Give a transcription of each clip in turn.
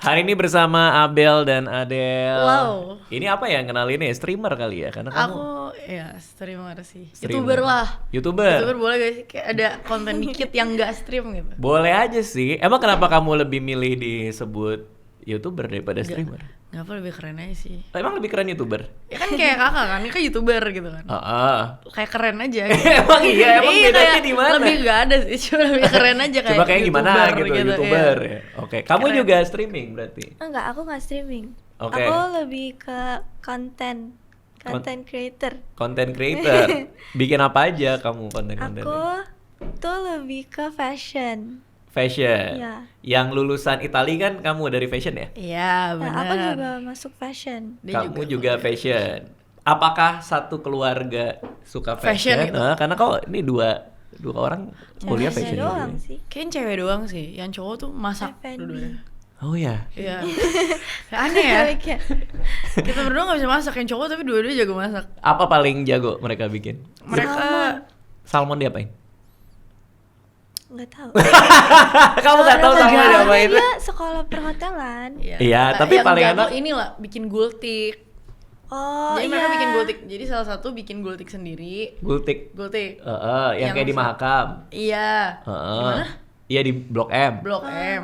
Hari ini bersama Abel dan Adel. Wow. Ini apa ya kenalin ya? Streamer kali ya? Karena kamu Aku ya streamer sih. streamer. YouTuber lah. YouTuber. YouTuber boleh gak sih? Kayak ada konten dikit yang gak stream gitu. Boleh aja sih. Emang kenapa kamu lebih milih disebut YouTuber daripada streamer? Gak apa, lebih keren aja sih. Emang lebih keren YouTuber? Ya kan kayak kakak kan, ini kan YouTuber gitu kan. Kayak keren aja gitu. Emang iya, emang Iya, bedanya kayak di mana? Lebih gak ada sih, cuma lebih keren aja kayak Coba kayak gimana YouTuber gitu, YouTuber iya. ya. Oke, kamu Keren. juga streaming berarti? Enggak, aku nggak streaming. Oke. Aku lebih ke konten creator. Content creator. Bikin apa aja kamu konten-kontennya? Aku tuh lebih ke fashion. Fashion. Iya. Yang lulusan Itali kan kamu dari fashion ya? Iya benar. Nah, aku juga masuk fashion. Dia Kamu juga fashion. Apakah satu keluarga suka fashion? Fashion gitu. Karena kok ini dua orang kuliah Cewek fashion doang juga. sih. Kayaknya cewek doang sih, yang cowok tuh masak F&B. dua-duanya. Oh ya. Iya. Aneh ya. Kayak Kita berdua gak bisa masak, yang cowok tapi dua-duanya jago masak. Apa paling jago mereka bikin? Mereka Salmon diapain? nggak tahu. Kamu nggak tahu salmon Soalnya diapain? dia sekolah perhotelan. Iya, tapi yang paling jago enak- inilah bikin gultik. Oh Jadi iya. mereka bikin gultik. Jadi salah satu bikin gultik sendiri. Gultik. Gultik. Yang kayak di Mahakam. Iya. Heeh. Di mana? Iya di Blok M. Blok M.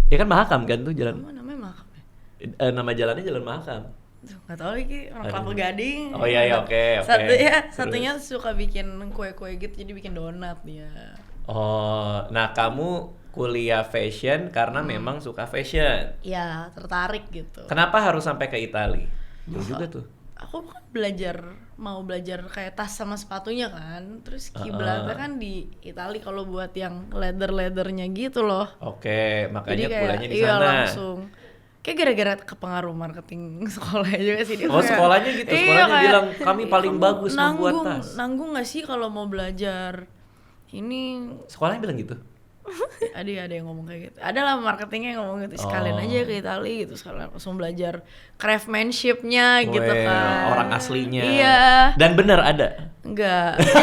Ya kan Mahakam kan tuh jalan. Apa namanya makam ya? Nama jalannya Jalan Mahakam. Duh, nggak tahu lagi orang Aduh. Kelapa Gading. Oh iya, iya, oke. Terus? Satunya suka bikin kue-kue gitu, jadi bikin donat dia. Oh, nah kamu kuliah fashion karena memang suka fashion. Iya, tertarik gitu. Kenapa harus sampai ke Itali? Jauh juga tuh. Aku kan mau belajar kayak tas sama sepatunya kan. Terus kiblatnya kan di Itali kalau buat yang leather-leathernya gitu loh. Oke, makanya Jadi kayak kuliahnya di iya sana. langsung. Kayak gara-gara kepengaruh marketing sekolah juga sih dia. Oh, kayak- sekolahnya gitu. Iya, Sekolahnya kayak, bilang kami paling "Kamu bagus membuat tas." Nanggung gak sih kalau mau belajar ini? Sekolahnya bilang gitu. Ada yang ngomong kayak gitu. Ada lah marketingnya yang ngomong gitu. Sekalian Oh. aja ke Itali gitu, sekalian langsung belajar craftsmanship-nya gitu Weh, kan. orang aslinya. Iya. Dan benar ada. Enggak. Tapi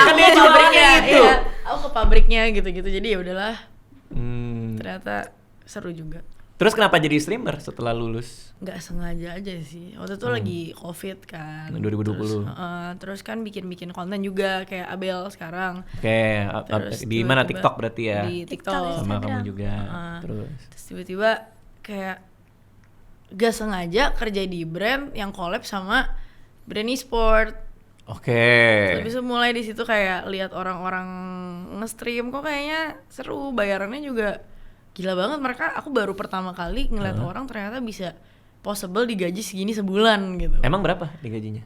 aku dia ke jualannya pabriknya, gitu. iya. Aku ke pabriknya gitu-gitu. Jadi ya udahlah. Hmm. Ternyata seru juga. Terus kenapa jadi streamer setelah lulus? Nggak sengaja aja sih. Waktu itu lagi COVID kan. 2020. Terus kan bikin konten juga kayak Abel sekarang. Oke, Terus di mana? tiba-tiba TikTok berarti ya? Di TikTok, TikTok. Sama Instagram. kamu juga. Terus Terus. tiba-tiba kayak gak sengaja kerja di brand yang collab sama brand e-sport. Oke. Habis itu mulai di situ kayak lihat orang-orang nge-stream kok kayaknya seru, bayarannya juga gila banget. Aku baru pertama kali ngeliat orang ternyata bisa possible digaji segini sebulan gitu. Emang berapa di gajinya?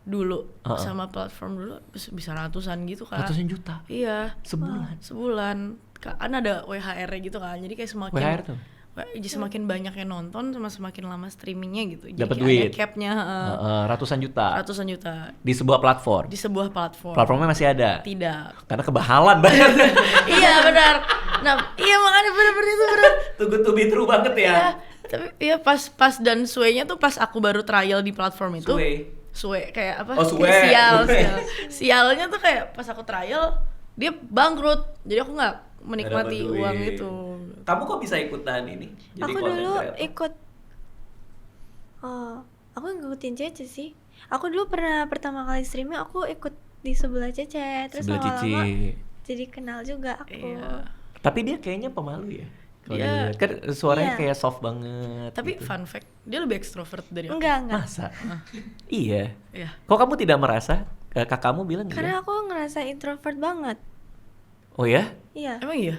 Dulu sama platform dulu bisa ratusan gitu kan. Ratusan juta Iya. sebulan. Sebulan. Kan ada WHR-nya gitu kan. Jadi kayak semakin WHR tuh? semakin banyak yang nonton sama semakin lama streamingnya gitu. Jadi Dapat kayak duit. ada cap-nya Ratusan juta ratusan juta di sebuah platform. di sebuah platform. Platformnya masih ada. Tidak. Karena kebahalan banget. Iya benar. Nah, iya makanya benar-benar itu benar. Too good to be true banget ya. Iya, tapi iya pas dan sway-nya tuh pas aku baru trial di platform itu. Sway. Sway kayak apa? Oh, sway. Sial, Sway. sial. Sialnya tuh kayak pas aku trial dia bangkrut. Jadi aku nggak menikmati Nggak dapat uang duit. itu. Kamu kok bisa ikutan ini? Jadi Aku content dulu creator? ikut. Aku ngikutin Cece sih. Aku dulu pernah pertama kali streaming aku ikut di sebelah Cece. Terus Sebelah Cici. lama-lama jadi kenal juga aku. Iya. Tapi dia kayaknya pemalu ya. Kalau Dia- dilihat. Kan suaranya Iya. kayak soft banget. Tapi gitu. fun fact, dia lebih ekstrovert dari aku. Enggak. Masa? Iya. Iya. Kok kamu tidak merasa? Kakakmu bilang Karena iya. aku ngerasa introvert banget. Oh ya? Iya. Emang iya?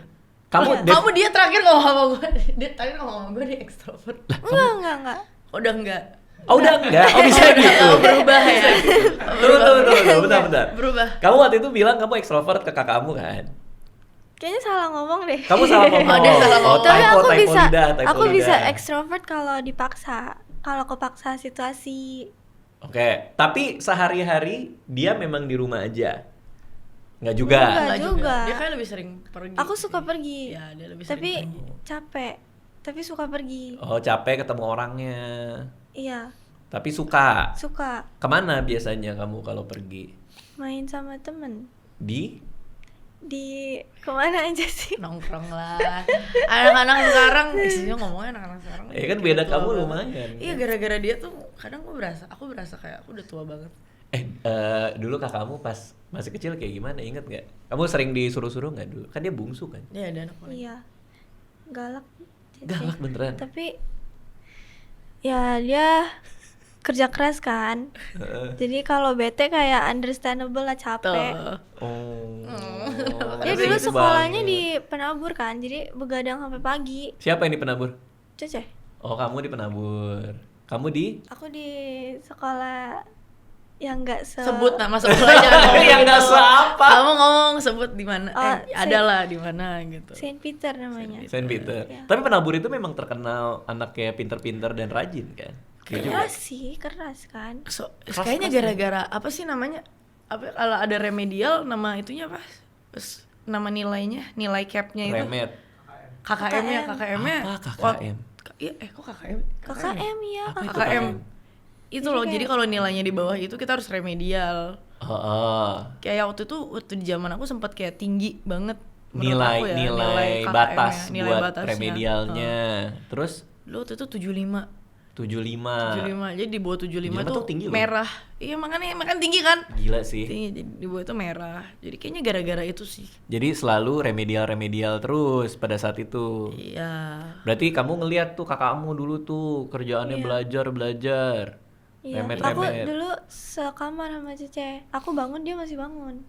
Kamu Iya. Kamu dia terakhir ngomong sama gue. Dia terakhir ngomong sama gue dia ekstrovert. Enggak. Udah enggak. Oh udah enggak? Oh bisa gitu? Oh, berubah ya. Tunggu, bentar. Berubah. Kamu waktu itu bilang kamu ekstrovert ke kakakmu kan? Kayaknya salah ngomong deh. Kamu salah ngomong. Oh, dia salah ngomong. Tapi typo, aku typo bisa lidah, typo aku lidah. bisa ekstrovert kalau dipaksa. Kalau kepaksa situasi. Oke, tapi sehari-hari dia memang di rumah aja? Nggak juga? Enggak juga. Dia kayak lebih sering pergi. Aku suka pergi. Ya, dia lebih sering Tapi pergi. capek. Tapi suka pergi. Oh capek ketemu orangnya. Iya, Tapi suka. suka Kemana biasanya kamu kalau pergi? main sama temen. Di? di kemana aja sih? Nongkrong lah. Anak-anak sekarang, isinya ngomongnya anak-anak sekarang. Ya kan kita beda tua kamu banget. lumayan. Iya, gara-gara dia tuh kadang aku berasa kayak aku udah tua banget. Dulu kakakmu pas masih kecil kayak gimana? Ingat nggak? Kamu sering disuruh-suruh nggak dulu? Kan dia bungsu kan? Dia ada anak paling. Iya, galak. Cece. Galak beneran. Tapi ya dia kerja keras kan. Jadi kalau bete kayak understandable lah, capek. Tuh. Oh. Dia Asik dulu banget. sekolahnya di penabur kan, jadi begadang sampai pagi. Siapa yang di penabur? Cece, Oh, kamu di penabur. Kamu di? aku di sekolah yang nggak Sebut nama sekolahnya jangan ngomong Yang gitu. nggak seapa. Kamu ngomong sebut di mana? Saint- Ada lah di mana gitu. Saint Peter namanya. Saint Peter. Iya. Tapi penabur itu memang terkenal anaknya pinter-pinter dan rajin kan? Iya juga. Keras sih, keras kan. Kayaknya gara-gara apa sih namanya? Apa kalau ada remedial nama itunya apa? Terus nama nilainya, nilai capnya itu. Remet. KKM-nya, KKM. KKM-nya. Apa KKM? Iya, kok KKM? KKM ya, Apa itu KKM. KKM? Itu loh, jadi kalau nilainya di bawah itu kita harus remedial. Kayak waktu di zaman aku sempat kayak tinggi banget menurut Nilai aku ya, nilai KKM-nya, batas nilai buat batasnya. remedialnya. Terus Dulu waktu itu 75. 75. 75. Jadi di bawah 75 75 tuh tuh tinggi loh. merah. Iya, makanya tinggi kan? Gila sih. Tinggi, jadi di bawah itu merah. Jadi kayaknya gara-gara itu sih. Jadi selalu remedial terus pada saat itu. Iya. Berarti kamu ngeliat tuh kakakmu dulu tuh kerjaannya belajar. Iya, aku Remet-remet. dulu sekamar sama Cece. Aku bangun, dia masih bangun.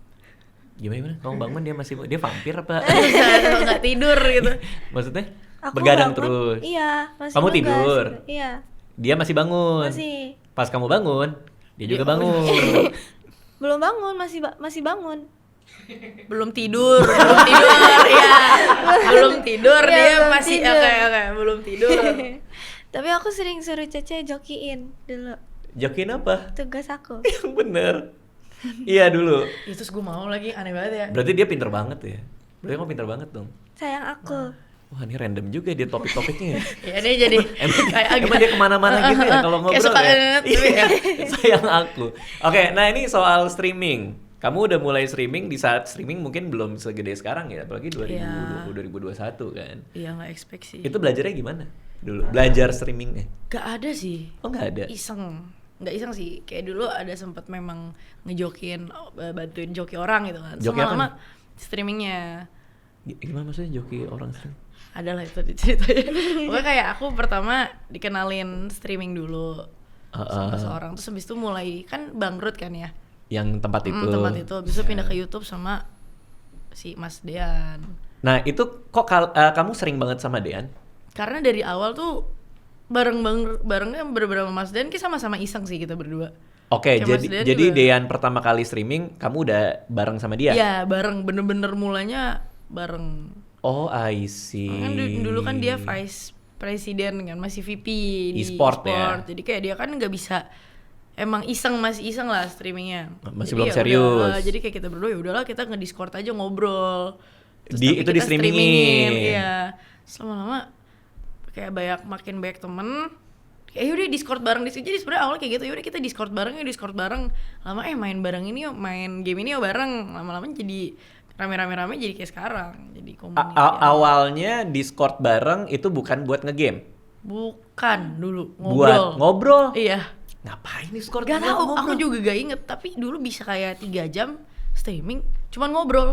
Gimana? Kamu bangun dia vampir apa? Nggak tidur gitu. Maksudnya Aku begadang bangun, terus. Iya, masih Kamu nugas tidur? gitu. Iya, Dia masih bangun. masih. Pas kamu bangun, dia juga Dia- bangun. Belum bangun, masih bangun. Belum tidur ya. Belum tidur Iya, dia belum masih tidur. oke, belum tidur. Tapi aku sering suruh Cece jokiin dulu Jokin apa? tugas aku. Yang bener. Iya dulu. Itu gue mau lagi, aneh banget ya. Berarti dia pinter banget ya. Berarti kamu pinter banget dong. Sayang aku. Wah ini random juga dia topik-topiknya ya. Ya dia jadi kayak agak Emang dia kemana-mana gitu ya kalau Kayak ngobrol suka ya? banget, tapi Iya, ya. sayang aku. Oke, nah ini soal streaming. Kamu udah mulai streaming di saat streaming mungkin belum segede sekarang ya, apalagi 2020, 2021 kan. Iya, nggak expect sih. Itu belajarnya gimana dulu? Belajar streamingnya? Gak ada sih. Oh nggak ada? Iseng. Nggak iseng sih. Kayak dulu ada sempat memang ngejokin, bantuin joki orang gitu kan. Joki apa Lama streamingnya. Gimana maksudnya joki orang streaming? Adalah itu diceritain. Pokoknya kayak aku pertama dikenalin streaming dulu sama seorang, terus habis itu mulai kan bangkrut kan ya. Yang tempat itu? Tempat itu, habis itu pindah ke YouTube sama si Mas Dean. Nah itu kok kamu sering banget sama Dean? Karena dari awal tuh barengnya beberapa Mas Dean, kita sama-sama iseng sih kita berdua. Oke, Kayak Mas Dean jadi juga. Dean pertama kali streaming, kamu udah bareng sama dia? Iya, bareng, bener-bener mulanya bareng. Oh, I see. Kan dulu kan dia vice president kan, masih VP di E-sport ya? Jadi kayak dia kan nggak bisa, emang masih iseng lah streamingnya. Masih Jadi belum ya serius. udah, jadi kayak kita berdua ya udahlah kita nge-Discord aja ngobrol. Itu tapi kita di-streamingin. Iya. Terus lama-lama kayak makin banyak temen. Kayak yaudah Discord bareng di sini. Jadi sebenarnya awalnya kayak gitu, yaudah kita Discord bareng. Lama main bareng ini yuk, main game ini yuk bareng. Lama-lama jadi rame-rame jadi kayak sekarang. Jadi komunitas. Awalnya Discord bareng itu bukan buat ngegame? Bukan, dulu Buat ngobrol? Iya. Ngapain Discord? Gak buat tahu, ngobrol? aku juga gak inget. Tapi dulu bisa kayak 3 jam streaming, cuman ngobrol.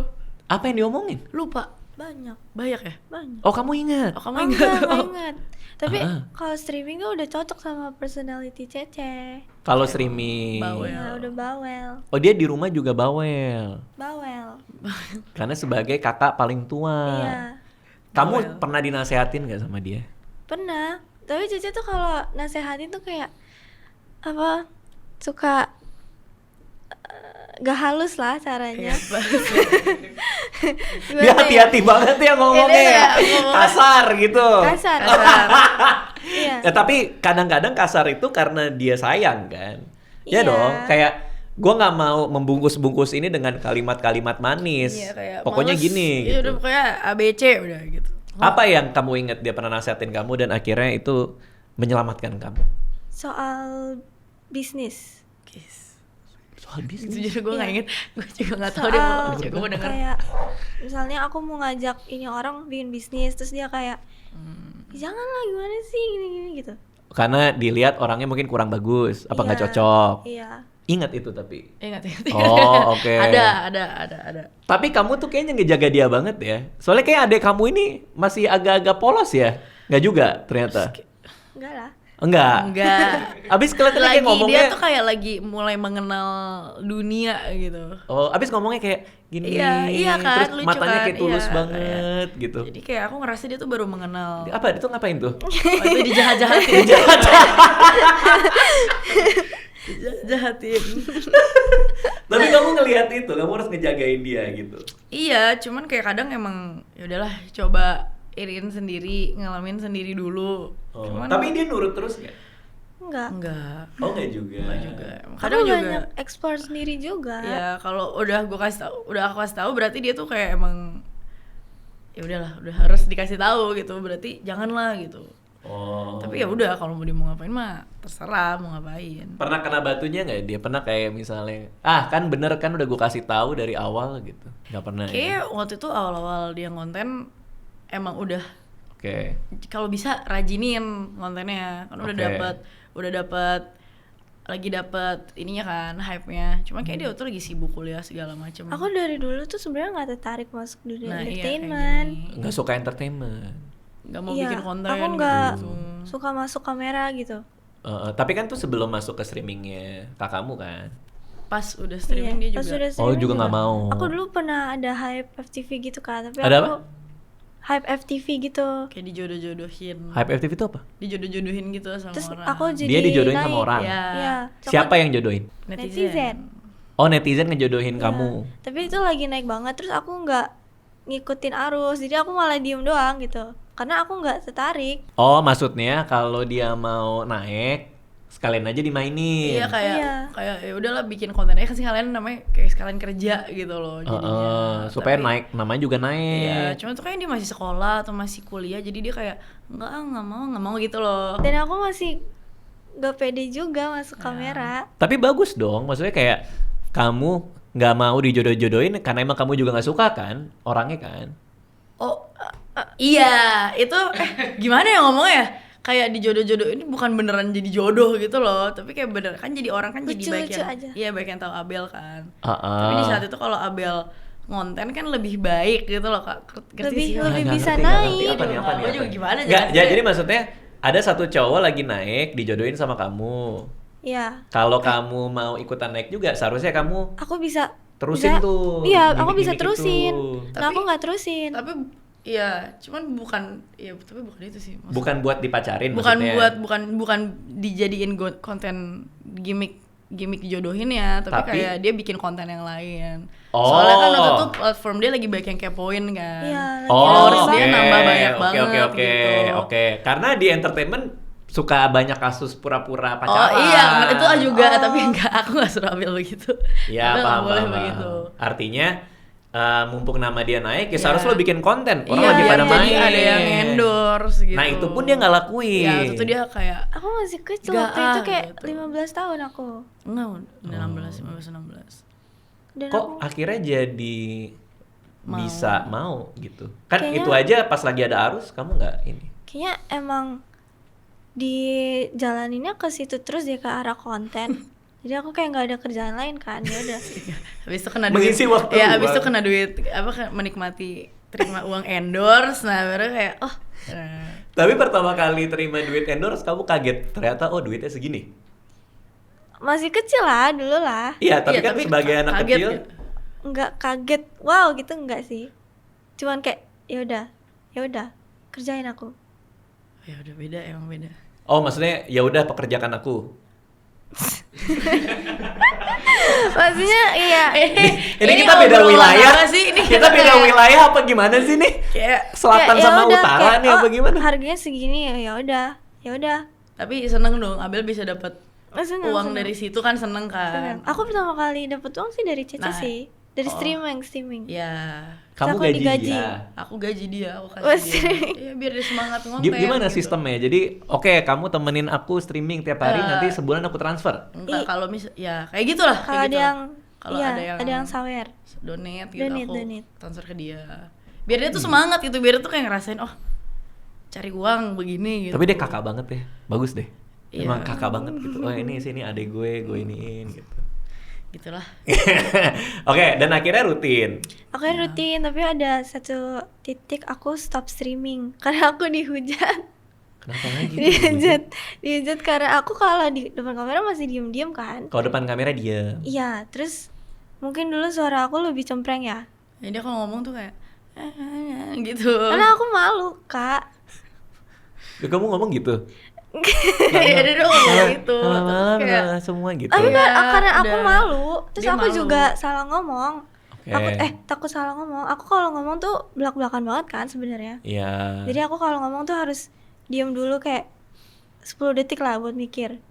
Apa yang diomongin? Lupa. Banyak Ya? banyak. Oh kamu ingat? Oh, Oh, kamu enggak, ingat? enggak ingat. Tapi Ah. kalau streaming tuh udah cocok sama personality Cece. Kalau streaming. Bawel. Iya, udah bawel. Oh dia di rumah juga bawel. Bawel. Karena sebagai kakak paling tua. Iya. Kamu Bawel. pernah dinasehatin gak sama dia? Pernah. Tapi Cece tuh kalau nasehatin tuh kayak apa? Suka gak halus lah caranya. Gimana Dia ya? hati-hati banget ya ngomongnya Ini ya. ya, ngomongnya. Kasar gitu. Kasar. Iya. Ya tapi kadang-kadang kasar itu karena dia sayang kan. Ya Iya. dong, kayak gue nggak mau membungkus-bungkus ini dengan kalimat-kalimat manis. Iya, kayak Pokoknya males. gini Iya, gitu. udah pokoknya ABC udah gitu. Apa yang kamu ingat dia pernah nasihatin kamu dan akhirnya itu menyelamatkan kamu? Soal bisnis. Guys. Soal bisnis. Jujur gue nggak Iya. inget, gue juga nggak tahu deh. Soal Gue mau denger. kayak misalnya aku mau ngajak ini orang bikin bisnis, terus dia kayak jangan lah, gimana sih gini-gini gitu. Karena dilihat orangnya mungkin kurang bagus, apa nggak Iya, cocok. Iya. Ingat itu tapi. Ingat. Oh, oke. Ada. Tapi kamu tuh kayaknya ngejaga dia banget ya. Soalnya kayak adek kamu ini masih agak-agak polos ya. Nggak juga ternyata. Enggak lah. Enggak. Abis kelihatan Lagi kayak ngomongnya. dia tuh kayak lagi mulai mengenal dunia gitu. Oh, abis ngomongnya kayak gini. Iya kan, Terus lucu matanya kan, kayak tulus iya, banget gitu. Jadi kayak aku ngerasa dia tuh baru mengenal. Apa itu ngapain tuh? Oh, itu dijahat-jahatin. Dijahat-jahatin. Tapi kamu ngelihat itu, kamu harus ngejagain dia gitu. Iya, cuman kayak kadang emang ya udahlah, coba iriin sendiri, ngalamin sendiri dulu. Oh, Cuman tapi dia nurut terus nggak? Enggak. enggak. Oh nggak juga. Enggak juga. Aku Kadang juga banyak explore sendiri juga. ya kalau udah aku kasih tahu berarti dia tuh kayak emang ya udahlah, udah harus dikasih tahu gitu. Berarti janganlah gitu. Oh. Tapi ya udah, kalau mau dia mau ngapain mah terserah mau ngapain. Pernah kena batunya nggak? Dia pernah kayak misalnya, kan bener kan udah gue kasih tahu dari awal gitu. Nggak pernah. Ya? Kayak waktu itu awal-awal dia konten emang udah Oke. kalau bisa rajinin kontennya kan udah dapat lagi dapat ininya kan, hype-nya. Cuma kayak dia tuh lagi sibuk kuliah segala macem. Aku dari dulu tuh sebenarnya nggak tertarik masuk dunia Nah, iya, kayak entertainment. gini. Nggak suka entertainment. Nggak mau Iya, bikin konten aku nggak gitu. suka masuk kamera gitu. Tapi kan tuh sebelum masuk ke streamingnya kakakmu kan. Pas udah streaming dia Pas juga. udah Oh streaming juga nggak mau. Aku dulu pernah ada hype FTV gitu kan, tapi Ada aku apa? hype FTV gitu. Kayak dijodoh-jodohin. Hype FTV itu apa? Dijodoh-jodohin gitu sama Terus orang. aku jadi Dia dijodohin sama naik. orang. Iya. Iya. Siapa yang jodohin? Netizen. Oh netizen ngejodohin Iya. kamu. Tapi itu lagi naik banget, terus aku nggak ngikutin arus, jadi aku malah diem doang gitu. Karena aku nggak tertarik. Oh maksudnya kalau dia mau naik sekalian aja dimainin. Iya kayak Iya. ya udahlah bikin konten aja kan sekalian, namanya kayak sekalian kerja gitu loh jadinya. Supaya Tapi- naik, namanya juga naik. Iya, cuma tuh kayak dia masih sekolah atau masih kuliah, jadi dia kayak nggak mau gitu loh. Dan aku masih nggak pede juga masuk kamera. Tapi bagus dong, maksudnya kayak kamu nggak mau dijodoh-jodohin karena emang kamu juga nggak suka kan orangnya kan. Oh, iya, itu gimana ya ngomongnya ya? Kayak dijodoh-jodoh ini bukan beneran jadi jodoh gitu loh, tapi kayak bener kan jadi orang kan jadi baik Lucu-lucu yang aja. iya baik yang tahu Abel kan. Heeh. Tapi di saat itu kalau Abel ngonten kan lebih baik gitu loh Kak. Ngerti Lebih- sih? lebih Nggak bisa ngerti, nggak naik. ngerti. Apa nih, apa nih, Gua apa juga nih? gimana Nggak, jelasinnya? jadi maksudnya ada satu cowok lagi naik dijodohin sama kamu. Iya. Kalau kamu mau ikutan naik juga seharusnya kamu Aku bisa terusin bisa- tuh. Iya, aku bisa gimmick-gimmick terusin. itu. Nah, aku nggak terusin. Tapi iya, cuman tapi bukan itu sih. Maksud- Bukan buat dipacarin bukan maksudnya. bukan dijadiin konten gimmick dijodohin ya, tapi kayak dia bikin konten yang lain. Oh. Soalnya kan waktu itu platform dia lagi banyak yang kepoin kan. Iya, lagi Oh, Followers rame dia banget. nambah banyak Oke, banget oke, oke, gitu. oke. Karena di entertainment suka banyak kasus pura-pura Oh pacaran. iya, itu juga, Oh. tapi aku nggak suruh ambil begitu. Ya, Tapi nggak paham, boleh paham, begitu. paham. Artinya mumpung nama dia naik, ya Iya. seharusnya lo bikin konten. Orang Iya, lagi pada jadi main. ada yang endorse gitu. Nah, itu pun dia nggak lakuin. Ya, itu tuh dia kayak Aku masih kecil Nggak, waktu itu kayak gitu. 15 tahun aku. enggak, udah 16. Dan Kok aku akhirnya jadi Mau. bisa mau gitu? Kan Kayaknya- itu aja pas lagi ada arus kamu nggak ini. kayaknya emang dijalaninnya ke situ terus ya, ke arah konten. Jadi aku kayak nggak ada kerjaan lain kan, ya udah. Habis itu kena duit. Mengisi waktu Ya, habis itu luang. kena duit menikmati terima uang endorse. Nah, baru kayak Tapi pertama kali terima duit endorse kamu kaget ternyata duitnya segini. Masih kecil lah dulu lah. Iya, tapi Iya, kan tapi sebagai anak kaget kecil nggak? Nggak kaget, wow gitu nggak sih. Cuman kayak ya udah kerjain aku. Ya udah beda, emang beda. Oh, maksudnya ya udah pekerjakan aku. Maksudnya iya. Ini kita beda obrolan wilayah. apa sih ini? Kita beda wilayah apa gimana sih nih? Kayak Selatan Kayak, ya sama udah, utara kayak, nih apa gimana? Harganya segini ya udah. tapi seneng dong, Abel bisa dapat Seneng, uang seneng. dari situ kan, seneng Seneng. kan. Aku pertama kali dapet uang sih dari Cece Nah, sih. Dari streaming. Ya, Kamu Aku gaji digaji. dia. aku gaji dia, aku Oh, kasih dia. Iya, biar dia semangat ngonten. Gimana gitu. sistemnya? Jadi oke, kamu temenin aku streaming tiap hari, nanti sebulan aku transfer. Enggak, kalau ya kayak gitulah. Kalau ada yang kalau iya, ada yang sawer. donate gitu, aku Donate. transfer ke dia. Biar dia tuh semangat gitu, biar dia tuh kayak ngerasain cari uang begini gitu. Tapi dia kakak banget deh, bagus deh. Iya. Emang kakak banget gitu. Oh ini sini adek gue iniin gitu. Gitulah. Oke, dan akhirnya rutin. Aku rutin, tapi ada satu titik aku stop streaming karena aku dihujat. Kenapa lagi? Dihujat karena aku kalau di depan kamera masih diem-diem kan. Kalau depan kamera dia. Iya, terus mungkin dulu suara aku lebih cempreng ya. Jadi aku ngomong tuh kayak gitu. Karena aku malu, Kak. Kamu ngomong gitu. Ya dia udah ngomong gitu. Terus kayak semua gitu. Tapi Iya, karena aku udah. malu, terus Dia aku malu. juga salah ngomong. Oke. Aku takut salah ngomong. Aku kalau ngomong tuh belak-belakan banget kan sebenarnya. Iya. Jadi aku kalau ngomong tuh harus diem dulu kayak 10 detik lah buat mikir.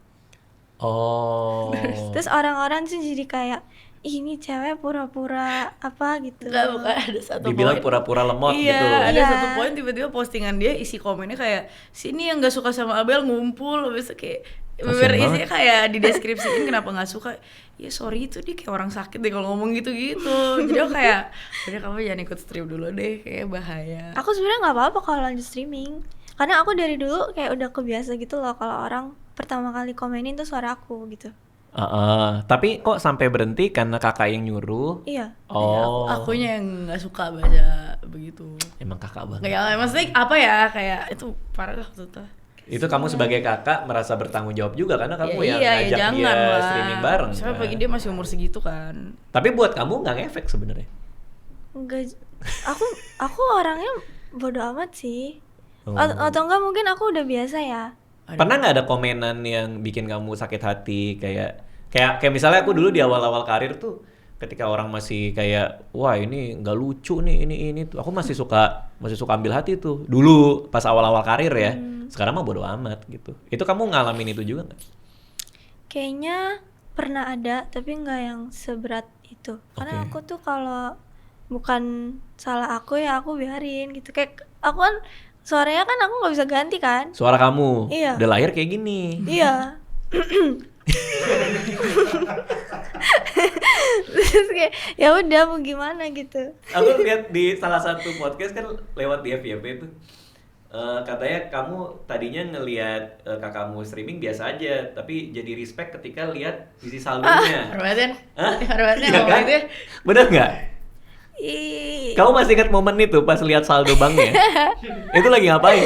Oh. Terus orang-orang tuh jadi kayak "Ih, ini cewek pura-pura apa gitu. Enggak, bukan, ada satu Dibilang poin. pura-pura lemot Iya, gitu. ada Iya. satu poin tiba-tiba postingan dia isi komennya kayak sini yang nggak suka sama Abel ngumpul, habis itu kayak Kasian bener banget. isinya kayak di deskripsiin kenapa nggak suka. Ya sorry itu dia kayak orang sakit deh kalau ngomong gitu-gitu. Jadi aku kayak udah kamu jangan ikut stream dulu deh, kayak bahaya. Aku sebenarnya nggak apa-apa kalau lanjut streaming. Karena aku dari dulu kayak udah kebiasa gitu loh kalau orang pertama kali komenin tuh suara aku gitu. Tapi kok sampai berhenti karena kakak yang nyuruh? Iya. Oh. Akunya yang nggak suka baca begitu. Emang kakak banget. Kayak maksudnya apa ya, kayak itu parah lah tuh. Itu kamu sebagai kakak merasa bertanggung jawab juga karena kamu yang iya, ngajak jangan dia lah. streaming bareng. Soalnya kan? pagi dia masih umur segitu kan. Tapi buat kamu nggak ngefek sebenarnya. Enggak, aku orangnya bodo amat sih. Oh. Atau enggak mungkin aku udah biasa ya. Pernah nggak ada komenan yang bikin kamu sakit hati kayak misalnya aku dulu di awal-awal karir tuh ketika orang masih kayak wah ini nggak lucu nih ini tuh aku masih suka ambil hati tuh dulu pas awal-awal karir ya. Sekarang mah bodo amat gitu. Itu kamu ngalamin itu juga nggak? Kayaknya pernah ada tapi nggak yang seberat itu. Karena Oke. aku tuh kalau bukan salah aku ya aku biarin gitu. Kayak aku kan suaranya kan aku nggak bisa ganti kan. Suara kamu Iya. udah lahir kayak gini. Iya. Terus kayak ya udah mau gimana gitu. Aku lihat di salah satu podcast kan lewat di FYP itu katanya kamu tadinya ngelihat kakakmu streaming biasa aja tapi jadi respect ketika lihat isi saldonya. Perbatin. Hah? Perbatin Iya ngomong kan? gitu ya. Bener nggak? Ih, Kamu masih ingat momen itu pas lihat saldo banknya? Itu lagi ngapain?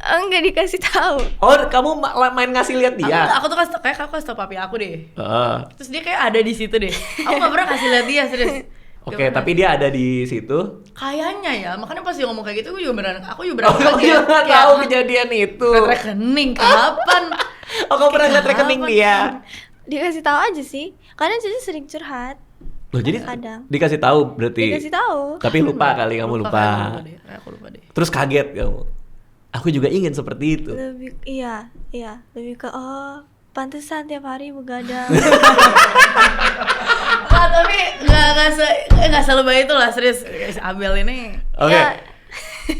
enggak dikasih tahu. Oh, kamu main ngasih lihat dia? Aku tuh kayak aku kasih tau papi aku deh. Heeh. Terus dia kayak ada di situ deh. Aku gak pernah kasih lihat dia serius. Oke, tapi dia ada di situ. Kayaknya ya, makanya pas dia ngomong kayak gitu aku juga beneran Oh, berapa kamu juga nggak tahu kejadian itu. rekening kapan? Oh, kamu pernah lihat rekening dia? Dikasih tahu aja sih. Karena jadi sering curhat. Loh, jadi Kadang. dikasih tahu berarti. Dikasih tahu. Tapi lupa kali kamu lupa. Aku lupa deh. Terus kaget kamu. Aku juga ingin seperti itu. Lebih lebih ke pantesan tiap hari begadang. Tapi nggak selebay itu lah serius. Abel ini. Oke. Ya.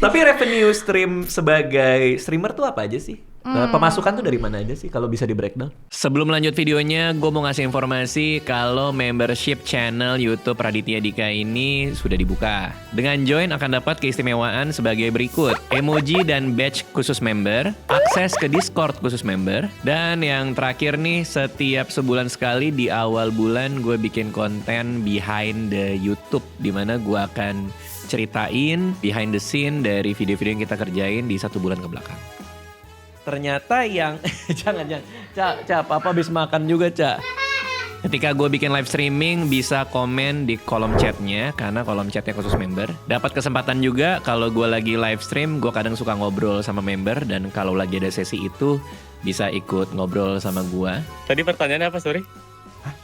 Tapi revenue stream sebagai streamer tuh apa aja sih? Pemasukan tuh dari mana aja sih kalau bisa di breakdown? Sebelum lanjut videonya, gue mau ngasih informasi kalau membership channel YouTube Raditya Dika ini sudah dibuka. Dengan join akan dapat keistimewaan sebagai berikut: emoji dan badge khusus member, akses ke Discord khusus member, dan yang terakhir nih, setiap sebulan sekali di awal bulan gue bikin konten behind the YouTube, dimana gue akan ceritain behind the scene dari video-video yang kita kerjain di 1 bulan ke belakang. Ternyata yang jangan Ca, papa habis makan juga, Ca. Ketika gue bikin live streaming bisa komen di kolom chatnya karena kolom chatnya khusus member. Dapat kesempatan juga kalau gue lagi live stream gue kadang suka ngobrol sama member dan kalau lagi ada sesi itu bisa ikut ngobrol sama gue. Tadi pertanyaannya apa, sorry?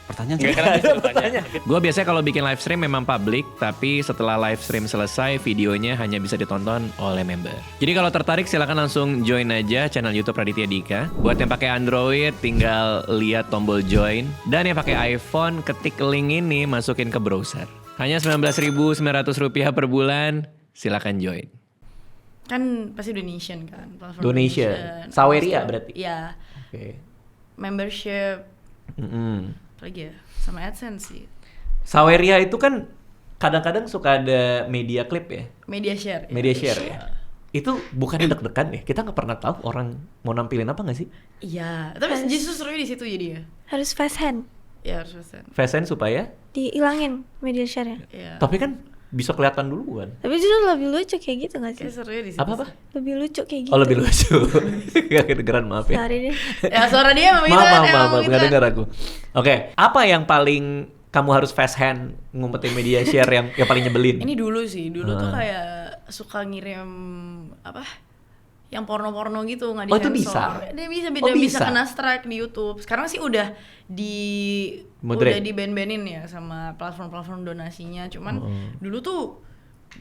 Pertanyaan Nggak, kan habis bertanya. Gue biasanya kalau bikin live stream memang public, tapi setelah live stream selesai, videonya hanya bisa ditonton oleh member. Jadi kalau tertarik silakan langsung join aja channel YouTube Raditya Dika. Buat yang pakai Android, tinggal lihat tombol join. Dan yang pakai iPhone, ketik link ini masukin ke browser. Hanya Rp19.900 per bulan, silakan join. Kan pasti donation kan, platform Donation. Saweria berarti? Iya. Oke. Membership, Mm-mm. apalagi ya, sama AdSense sih. Saweria itu kan kadang-kadang suka ada media clip ya? Media share. Media share ya? Itu bukannya deg-degan ya? Kita nggak pernah tahu orang mau nampilin apa nggak sih? Iya, tapi justru seru di situ jadi ya. Harus fast hand, Ya harus pesan. Fashion supaya, dihilangin media share-nya. Iya. tapi kan bisa kelihatan duluan. Tapi justru lebih lucu kayak gitu gak sih? Kayak seru di situ. Apa-apa? Lebih lucu kayak gitu. Oh lebih lucu. Gak kedengeran, maaf ya. Sorry deh. Ya suara dia emang gitu Maaf, kan, maaf, emang maaf, gitu gak kan. dengar aku. Oke, apa yang paling kamu harus fast hand ngumpetin media share yang paling nyebelin? Ini dulu sih, dulu tuh kayak suka ngirim apa? Yang porno-porno gitu nggak Oh, itu disensor. bisa? Dia bisa, Oh, bisa bisa? kena strike di YouTube. Sekarang sih udah Moderate. udah di ban-banin ya sama platform-platform donasinya. Cuman Oh. dulu tuh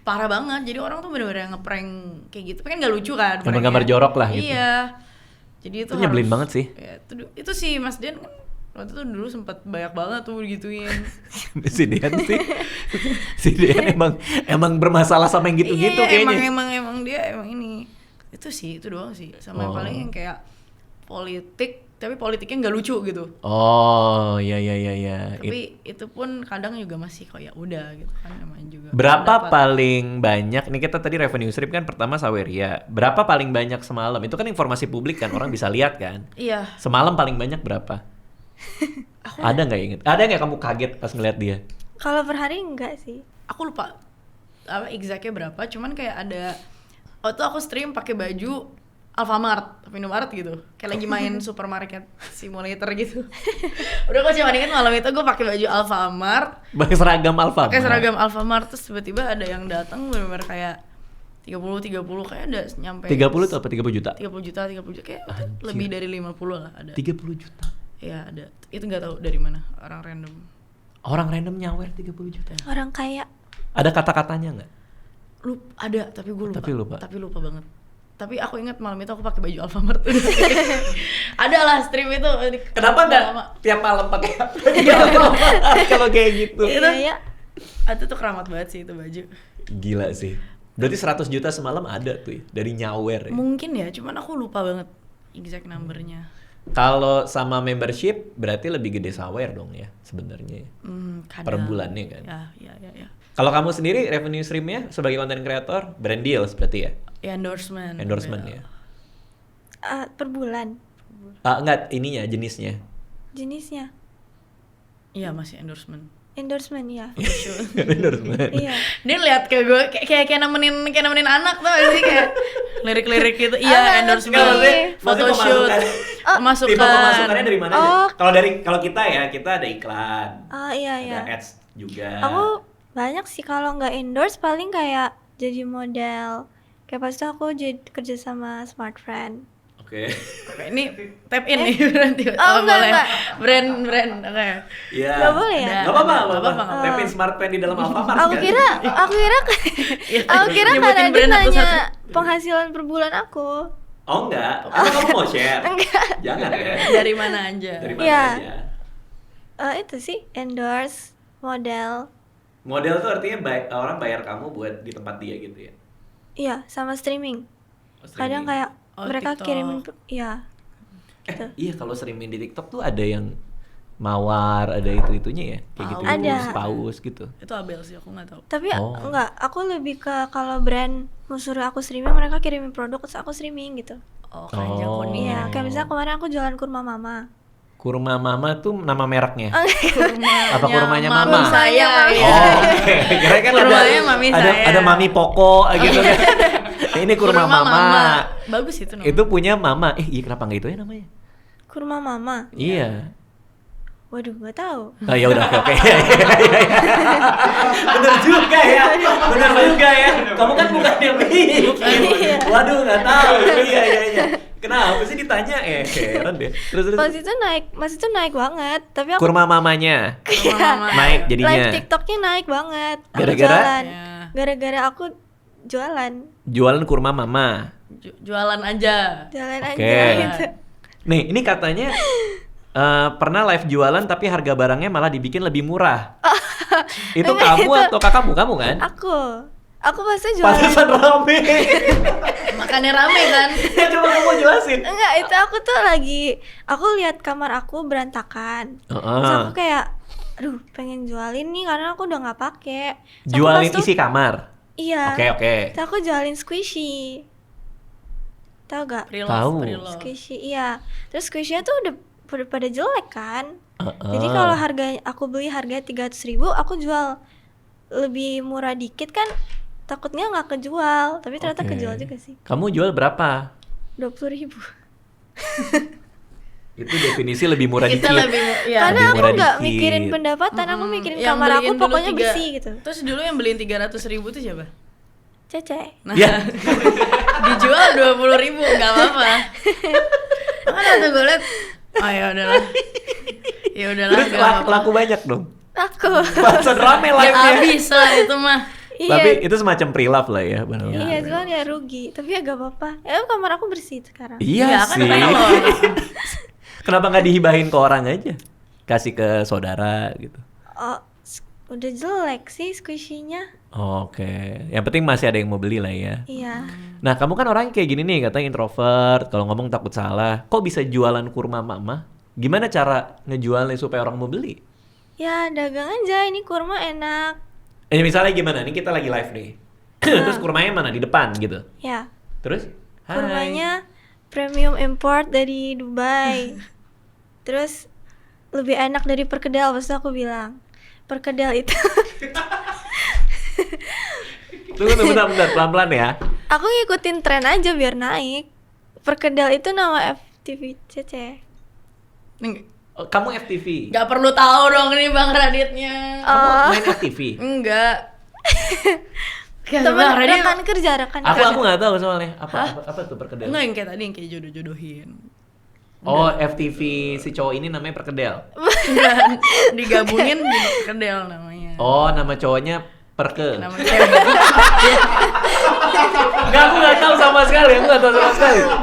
parah banget. Jadi orang tuh bener-bener ngeprank kayak gitu. Tapi kan nggak lucu kan? Gambar-gambar pranknya. jorok lah gitu. Iya. Jadi itu nyebelin harus- banget sih. Ya, itu sih Mas Dian kan waktu itu dulu sempat banyak banget tuh gituin. Si Dian sih. Si Dian emang bermasalah sama yang gitu-gitu Iya, kayaknya. emang dia emang ini. Itu sih, itu doang sih. Sama yang Oh. paling yang kayak politik, tapi politiknya nggak lucu gitu. Oh, iya. Tapi itu pun kadang juga masih kok ya udah gitu kan namanya juga. Berapa Dapat. paling banyak, nih kita tadi revenue stream kan pertama Saweria. Berapa paling banyak semalam? Itu kan informasi publik kan, orang bisa lihat kan. Iya, Semalam paling banyak berapa? Ada nggak inget? Ada nggak kamu kaget pas ngeliat dia? Kalau per hari enggak sih. aku lupa apa exactnya berapa, cuman kayak ada waktu aku stream pakai baju Alfamart, Indomaret gitu. Kayak lagi main supermarket simulator gitu. Udah aku cuma inget malam itu gue pakai baju Alfamart, Pakai seragam Alfa. pakai seragam Alfamart, terus tiba-tiba ada yang datang benar-benar kayak 30 kayak ada nyampe 30 tuh apa 30 juta? 30 juta kayak Anjir. lebih dari 50 lah ada. 30 juta. Ya ada. Itu nggak tahu dari mana, orang random. Orang random nyawer 30 juta. Orang kaya. Ada kata-katanya nggak? Ada, tapi gue lupa. Tapi lupa. Tapi lupa banget. Tapi aku ingat malam itu aku pakai baju Alfamart. Ada lah stream itu. Kenapa nggak lama. tiap malam pakai Alfamart kalau kayak gitu? Itu, Iya. itu tuh keramat banget sih itu baju. Gila sih. Berarti 100 juta semalam ada tuh ya, dari nyawer ya. Mungkin ya, cuman aku lupa banget exact numbernya. Kalau sama membership berarti lebih gede Sawer dong ya sebenarnya. Kadang. Per bulannya kan. Ya. Kalau kamu sendiri revenue streamnya sebagai content creator, brand deals berarti ya? Ya endorsement. Endorsement ya? Per bulan Enggak, ininya, jenisnya. jenisnya. Iya masih endorsement. Endorsement ya. Endorsement. Iya. Dia lihat ke gue kayak nemenin anak tuh sih kayak lirik-lirik gitu. Iya Ngerti. endorsement, photoshoot, Tipe pemasukannya dari mana? Oh. Kalau kita ya, kita ada iklan, Oh iya ada iya. ads juga. Aku banyak sih kalau nggak endorse paling kayak jadi model. Kayak pas itu aku kerja sama Smart Friend. Oke. Oke, ini tap in nih berarti. Oh, enggak, boleh. enggak. Brand. Oke. Iya. Nggak boleh ya? Nggak apa-apa, Nggak apa-apa. Tapin Smart Pen di dalam Alfamart Aku kan? kira aku kira Nyebutin karena dia brand nanya satu-satu. penghasilan per bulan aku. Oh enggak. Atau kamu mau share? Enggak. Jangan ya. Dari mana aja? Dari mana Iya. aja. Itu sih endorse model. Model tuh artinya orang bayar kamu buat di tempat dia gitu ya. Iya, sama streaming. Oh, Kadang streaming. kayak Oh, mereka TikTok. kirimin iya. gitu. Iya kalau streaming di TikTok tuh ada yang mawar, ada itu-itunya ya. Kayak gitu. Ada. Paus gitu. Itu Abel sih, aku nggak tahu. Tapi Oh. enggak, aku lebih ke kalau brand mau suruh aku streaming, mereka kirimin produk terus aku streaming gitu. Oh, keranjang Oh. kuning. Iya, kayak misalnya kemarin aku jualan kurma mama. Kurma Mama tuh nama mereknya. Oh, Apa kurmanya Mami Mama? saya. Mami Iya. Oh, oke. Kira kan Kurmanya Mami saya. ada Mami Poko gitu kan. Ini kurma Mama. Bagus itu namanya. Itu punya Mama. Iya kenapa nggak itu ya namanya? Kurma mama. Iya. Waduh, nggak tahu. Oh ya udah oke. Iya. Bener juga ya. Bener juga ya. Kamu kan bukan yang bikin. Waduh nggak tahu. Iya. Kenapa sih ditanya? Heran deh. Terus. Pas itu naik banget, tapi aku Kurma mamanya Mama. naik jadinya. live TikToknya naik banget. Aku Gara-gara? jualan. Ya. Gara-gara aku jualan Jualan kurma mama. Jualan aja. Oke. aja gitu. Nih, ini katanya pernah live jualan tapi harga barangnya malah dibikin lebih murah. Itu Enggak, kamu atau kakakmu? Kamu kan? Aku pasti jualan. Pantesan rame. Makannya rame kan. Ya coba kamu jelasin. Enggak, itu aku lihat kamar aku berantakan. Terus aku kayak, aduh, pengen jualin nih karena aku udah nggak pakai. Terus aku Jualin pas tuh- isi kamar. Iya. Oke. Terus aku jualin squishy. Tahu gak? Tahu. Pre-love. Squishy, iya. Terus squishy tuh udah pada jelek kan. Heeh. Jadi kalau aku beli harga 300.000, aku jual lebih murah dikit kan, takutnya nggak kejual. Tapi ternyata Oke. kejual juga sih. Kamu jual berapa? 20.000. Itu definisi lebih murah Kita dikit. lebih ya. Karena lebih aku murah nggak dikit. mikirin pendapatan, aku mikirin Yang kamar aku beliin dulu pokoknya 3 bersih gitu. Terus dulu yang beliin 300.000 tuh siapa? Cece. Nah, Ya. dijual 20.000 nggak apa-apa. Makanya waktu gue liat, oh ya udahlah, ya udahlah. Terus nggak apa-apa. laku banyak dong. Aku. Pantesan rame Ya live-nya. habis lah itu mah. Tapi Iya. itu semacam pre-love lah ya, benar. Iya, cuman ya rugi. Tapi ya gak apa-apa. Ya kamar aku bersih sekarang. Iya Ya, kan sih. kalau- Kenapa nggak dihibahin ke orang aja? Kasih ke saudara gitu. Oh, udah jelek sih squishy-nya. Oke. Yang penting masih ada yang mau beli lah ya. Iya. Nah, kamu kan orangnya kayak gini nih, katanya introvert, kalau ngomong takut salah. Kok bisa jualan kurma mama? Gimana cara ngejualnya supaya orang mau beli? Ya dagang aja, ini kurma enak. Misalnya gimana? Nih kita lagi live nih. Terus kurmanya mana? Di depan gitu. Ya, Terus? Hai. kurmanya premium import dari Dubai. Terus lebih enak dari perkedel, pasti aku bilang. Perkedel itu Tunggu, bentar, pelan-pelan ya. aku ngikutin tren aja biar naik. Perkedel itu nama FTVCC. Nih, Oh, kamu FTV. nggak perlu tahu dong nih Bang Raditnya. Kamu main FTV. Enggak. Kayak Temen Bang Radit. rekan kerja. Aku nggak tahu soalnya. Apa tuh perkedel? Enggak yang kayak tadi yang kayak jodoh-jodohin. Oh, FTV si cowok ini namanya perkedel. Enggak, digabungin jadi kedel namanya. Oh, nama cowoknya Perke. Namanya Kevin. Enggak, aku nggak tahu sama sekali.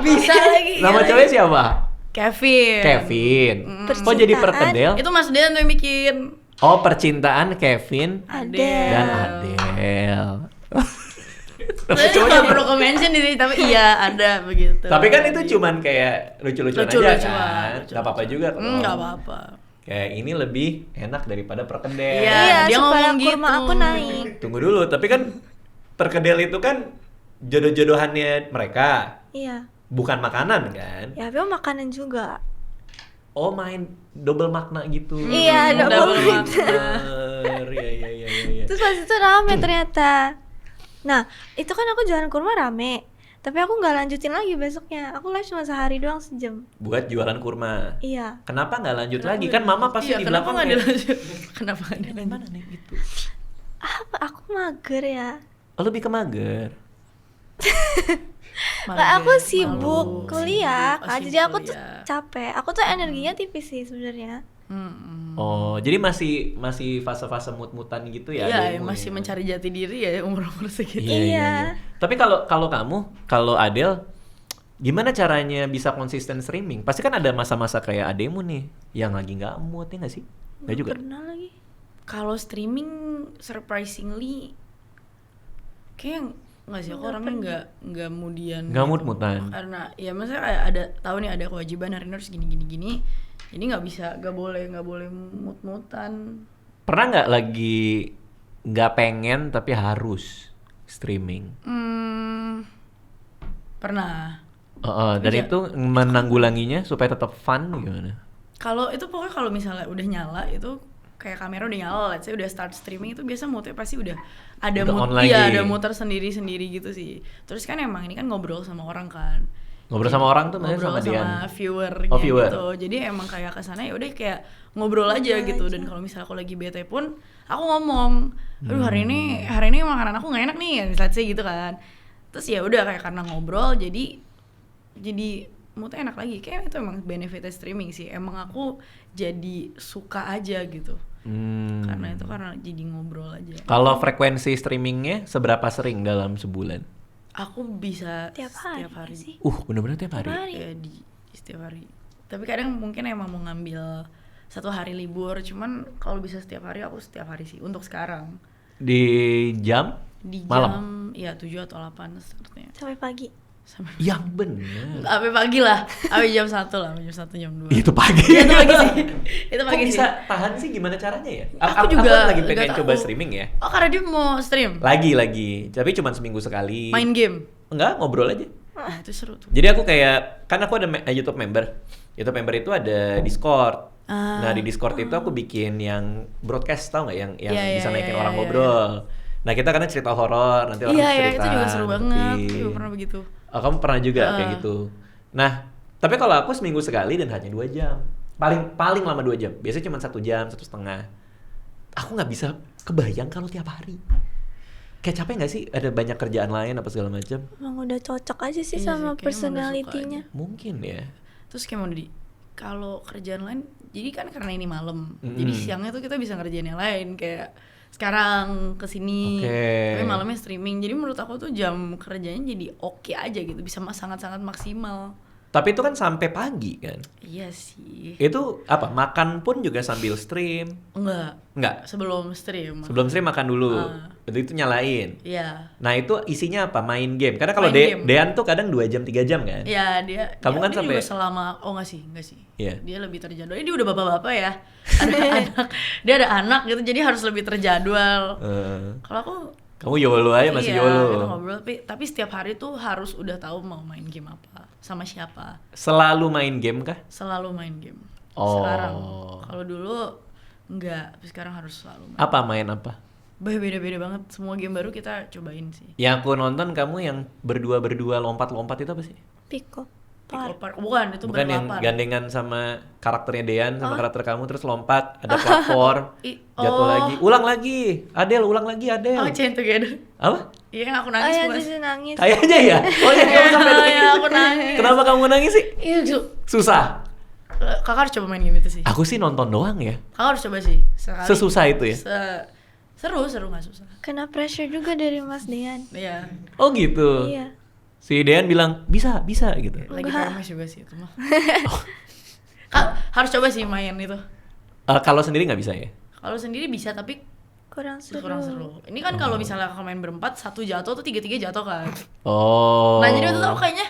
Bisa lagi. Nama cowoknya siapa? Kevin. Kevin. Kok Percintaan. jadi perkedel? Itu Mas Dean tuh yang bikin. Oh, percintaan Kevin Adele. dan Adele. Saya nggak perlu mention di sini, tapi iya ada begitu. Tapi kan itu cuman kayak lucu-lucuan aja Lucu-lucuan, kan. lucu-lucuan. Gak apa-apa juga kalau Nggak apa-apa. kayak ini lebih enak daripada perkedel. Iya, Iya, dia supaya ngomong kurma gitu. aku naik. Tunggu dulu, tapi kan perkedel itu kan jodoh-jodohannya mereka, Iya. bukan makanan kan? Ya, tapi makanan juga. Oh, main double makna gitu. Iya, double makna. Iya. Terus pas itu rame ternyata. Nah, itu kan aku jualan kurma rame. Tapi aku nggak lanjutin lagi besoknya. Aku live cuma sehari doang, sejam. Buat jualan kurma. Iya. Kenapa nggak lanjut lagi? Kan mama pasti Iya, di kenapa belakang nggak kayak, dilanjut? Kenapa nggak dilanjut? mana nih gitu. Apa? Aku mager ya. Oh, lebih ke mager. Nggak, aku Mager, sibuk malu, kuliah. sibuk, Kak. Jadi sibuk aku tuh kuliah. capek. Aku tuh energinya tipis sih sebenarnya. Oh, jadi masih fase-fase mut-mutan gitu ya? Iya, adekmu masih ya? mencari jati diri ya umur-umur segitu. Iya. Tapi kalau kalau Adele, gimana caranya bisa konsisten streaming? Pasti kan ada masa-masa kayak ademu nih, yang lagi nggak mood ya nggak sih? Nggak juga. Pernah lagi. Kalau streaming surprisingly kayak nggak sih, aku orangnya nggak kemudian Nggak mood-moodan. karena ya maksudnya kayak ada tahu nih ada kewajiban hari ini harus gini jadi nggak boleh mood-moodan. Pernah nggak lagi nggak pengen tapi harus streaming? Pernah. Dan Iya. itu menanggulanginya supaya tetap fun gimana? Kalau itu pokoknya kalau misalnya udah nyala itu kayak kamera udah nyala, let's say udah start streaming itu biasa moodnya pasti udah ada Udah on mood, iya lagi. ada mood tersendiri gitu sih. Terus kan emang ini kan ngobrol sama orang kan. Ngobrol sama orang tuh maksudnya Ngobrol sama sama Dian. viewer Oh, viewer. gitu. Jadi emang kayak kesana ya udah kayak ngobrol aja gitu. Dan kalau misalnya aku lagi bete pun aku ngomong, aduh hari ini makanan aku nggak enak nih, let's say gitu kan. Terus ya udah kayak karena ngobrol jadi moodnya enak lagi. Kayak itu emang benefitnya streaming sih. Emang aku jadi suka aja gitu. Karena jadi ngobrol aja. Kalau frekuensi streamingnya seberapa sering dalam sebulan? Aku bisa Tiap setiap hari hari. sih. Bener-bener tiap hari. Tiap hari. Ya, di setiap hari. Tapi kadang mungkin emang mau ngambil 1 hari libur. Cuman kalau bisa setiap hari aku setiap hari sih untuk sekarang. Di jam? Di Malam? jam ya 7 atau 8 startnya. Sampai pagi. Sampai Yang bener. sampai pagi lah. Sampai jam 1 lah, jam 1 jam 2. Itu pagi. Iya, itu pagi sih. Itu Kok pagi bisa sih. tahan sih, gimana caranya ya? Aku juga lagi pengen nggak coba tahu. streaming ya. Oh, karena dia mau stream. Lagi. Tapi cuma seminggu sekali. Main game. Enggak, ngobrol aja. Nah, itu seru tuh. Jadi aku kayak, kan aku ada YouTube member. YouTube member itu ada Discord. Ah. Nah di Discord itu aku bikin yang broadcast, tau nggak? Yang Iya, bisa iya, naikin iya, orang iya, ngobrol. Nah kita kadang cerita horor, nanti orang Iya, cerita. itu juga seru banget. ngerti. Aku juga pernah begitu. Oh, kamu pernah juga kayak gitu. Nah, tapi kalau aku seminggu sekali dan hanya 2 jam. Paling lama 2 jam. Biasanya cuma 1 jam, 1,5. Aku nggak bisa kebayang kalau tiap hari. Kayak capek nggak sih? Ada banyak kerjaan lain apa segala macam? Emang udah cocok aja sih Iya sama sih, kayaknya emang udah personality-nya. Mungkin ya. Terus kayak mau kalau kerjaan lain, jadi kan karena ini malam, Mm-mm. jadi siangnya tuh kita bisa ngerjain yang lain kayak sekarang kesini, Oke. tapi malamnya streaming. Jadi menurut aku tuh jam kerjanya jadi oke aja gitu, bisa sangat-sangat maksimal. Tapi itu kan sampai pagi kan? Iya sih. Itu apa? Makan pun juga sambil stream? Enggak. Sebelum stream. Sebelum stream makan dulu. Itu nyalain. Iya. Nah itu isinya apa? Main game. Karena kalau Main game. Dean tuh kadang 2 jam 3 jam kan? Iya dia. Kamu kan dia sampai- juga selama enggak sih. Iya. Dia lebih terjadwal. Dia udah bapak-bapak ya. Ada anak. Dia ada anak gitu, jadi harus lebih terjadwal. Kalau aku Kamu YOLO aja masih iya, YOLO. kita ngobrol, tapi setiap hari tuh harus udah tahu mau main game apa, sama siapa. Selalu main game kah? Selalu main game. Oh. Sekarang, kalau dulu enggak, tapi sekarang harus selalu main. Apa main apa? Beda-beda banget. Semua game baru kita cobain sih. Yang aku nonton kamu yang berdua lompat-lompat itu apa sih? Pico. Pickle Park. Bukan, itu Bukan yang berlapar. gandengan sama karakternya Dean sama karakter kamu terus lompat, ada platform, jatuh oh. lagi, ulang lagi, ulang lagi Adele. Oh, Chain Together. Apa? Iya, yang aku Oh nangis ya, Mas. Jujur nangis. Kayaknya ya. Oh ya, kamu sampai detik Iya, itu. aku nangis. Kenapa kamu nangis sih? Iya, Susah. kakak harus coba main game itu sih. Aku sih nonton doang ya. Kakak harus coba sih. Sekali. Sesusah itu ya? Seru nggak susah. Kena pressure juga dari Mas Dean. Iya. Oh gitu. Iya. Si Dean bilang bisa gitu. Lagi PMS juga sih itu mah. Kak, harus coba sih main itu. Kalau sendiri nggak bisa ya? Kalau sendiri bisa tapi Kurang seru. kurang seru. Ini kan kalau misalnya kakak main berempat, satu jatuh tuh 3-3 jatuh kan. Oh. Nah jadi waktu itu aku kayaknya,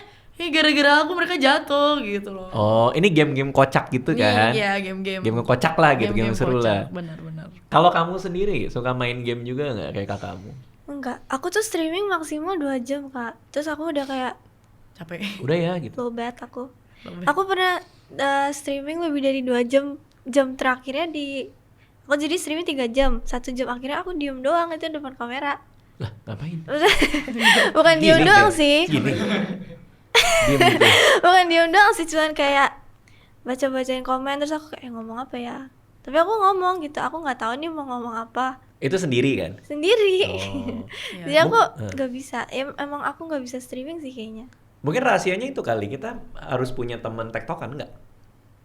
gara-gara aku mereka jatuh gitu loh. Oh, ini game-game kocak gitu kan? Iya, game-game. Game kocak lah gitu, game seru kocak. lah. Benar-benar. Kalau kamu sendiri suka main game juga nggak kayak kakakmu? Enggak, aku tuh streaming maksimal 2 jam, Kak. Terus aku udah kayak Capek. Udah ya gitu. low bat aku. Lebih. Aku pernah streaming lebih dari 2 jam. Jam terakhirnya aku jadi streaming 3 jam. 1 jam akhirnya aku diem doang itu depan kamera. Lah, ngapain? Bukan diem Gini doang kayak- sih. Gini. Diem gitu. Bukan diem doang sih, cuman kayak baca-bacain komen terus aku kayak ngomong apa ya. Tapi aku ngomong gitu, aku nggak tahu nih mau ngomong apa. Itu sendiri kan? Sendiri. Oh. Jadi aku nggak bisa. Emang aku nggak bisa streaming sih kayaknya. Mungkin rahasianya itu kali, kita harus punya teman tektokan nggak?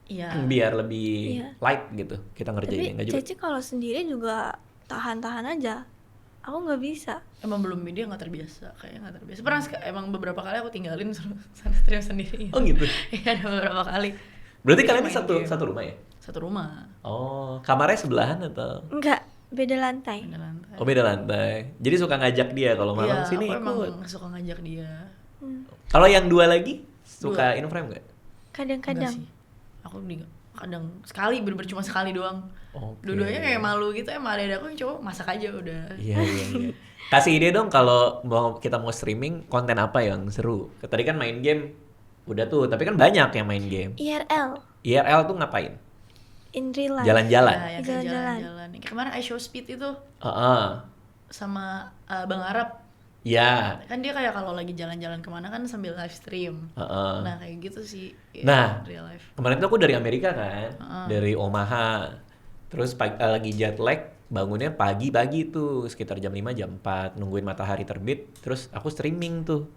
Iya. Biar lebih Iya. light gitu kita Tapi ngerjainnya. Nggak juga? Ceci kalau sendiri juga tahan-tahan aja. Aku nggak bisa. Emang belum dia nggak terbiasa, kayaknya nggak terbiasa. Pernah emang beberapa kali aku tinggalin stream sendiri. Oh gitu? Iya ada beberapa kali. Berarti kalian Main satu game. satu rumah ya? Satu rumah. Oh, kamarnya sebelahan atau? Enggak, beda lantai. Ada lantai. Oh beda lantai. Jadi suka ngajak dia kalau malam Iya, sini aku ikut. emang suka ngajak dia. Kalau yang 2 lagi suka in frame nggak? Enggak Kadang-kadang. sih. Aku kadang sekali, bener-bener cuma sekali doang. Oke. Dua-duanya kayak malu gitu, emang ada aku yang coba masak aja udah. Iya. Kasih ide dong kalau kita mau streaming konten apa yang seru. Tadi kan main game udah tuh, tapi kan banyak yang main game. IRL, IRL tuh ngapain? in real life. Jalan-jalan. Ya, yang kayak Jalan-jalan. jalan-jalan. Kayak kemarin I Show Speed itu Heeh. sama Bang Arab. Ya. Kan dia kayak kalau lagi jalan-jalan kemana kan sambil live stream. Heeh. Nah kayak gitu sih. Ya, Nah. real life. Kemarin tuh aku dari Amerika kan, dari Omaha. Terus lagi jet lag, bangunnya pagi-pagi tuh, sekitar jam 5, jam 4, nungguin matahari terbit. Terus aku streaming tuh,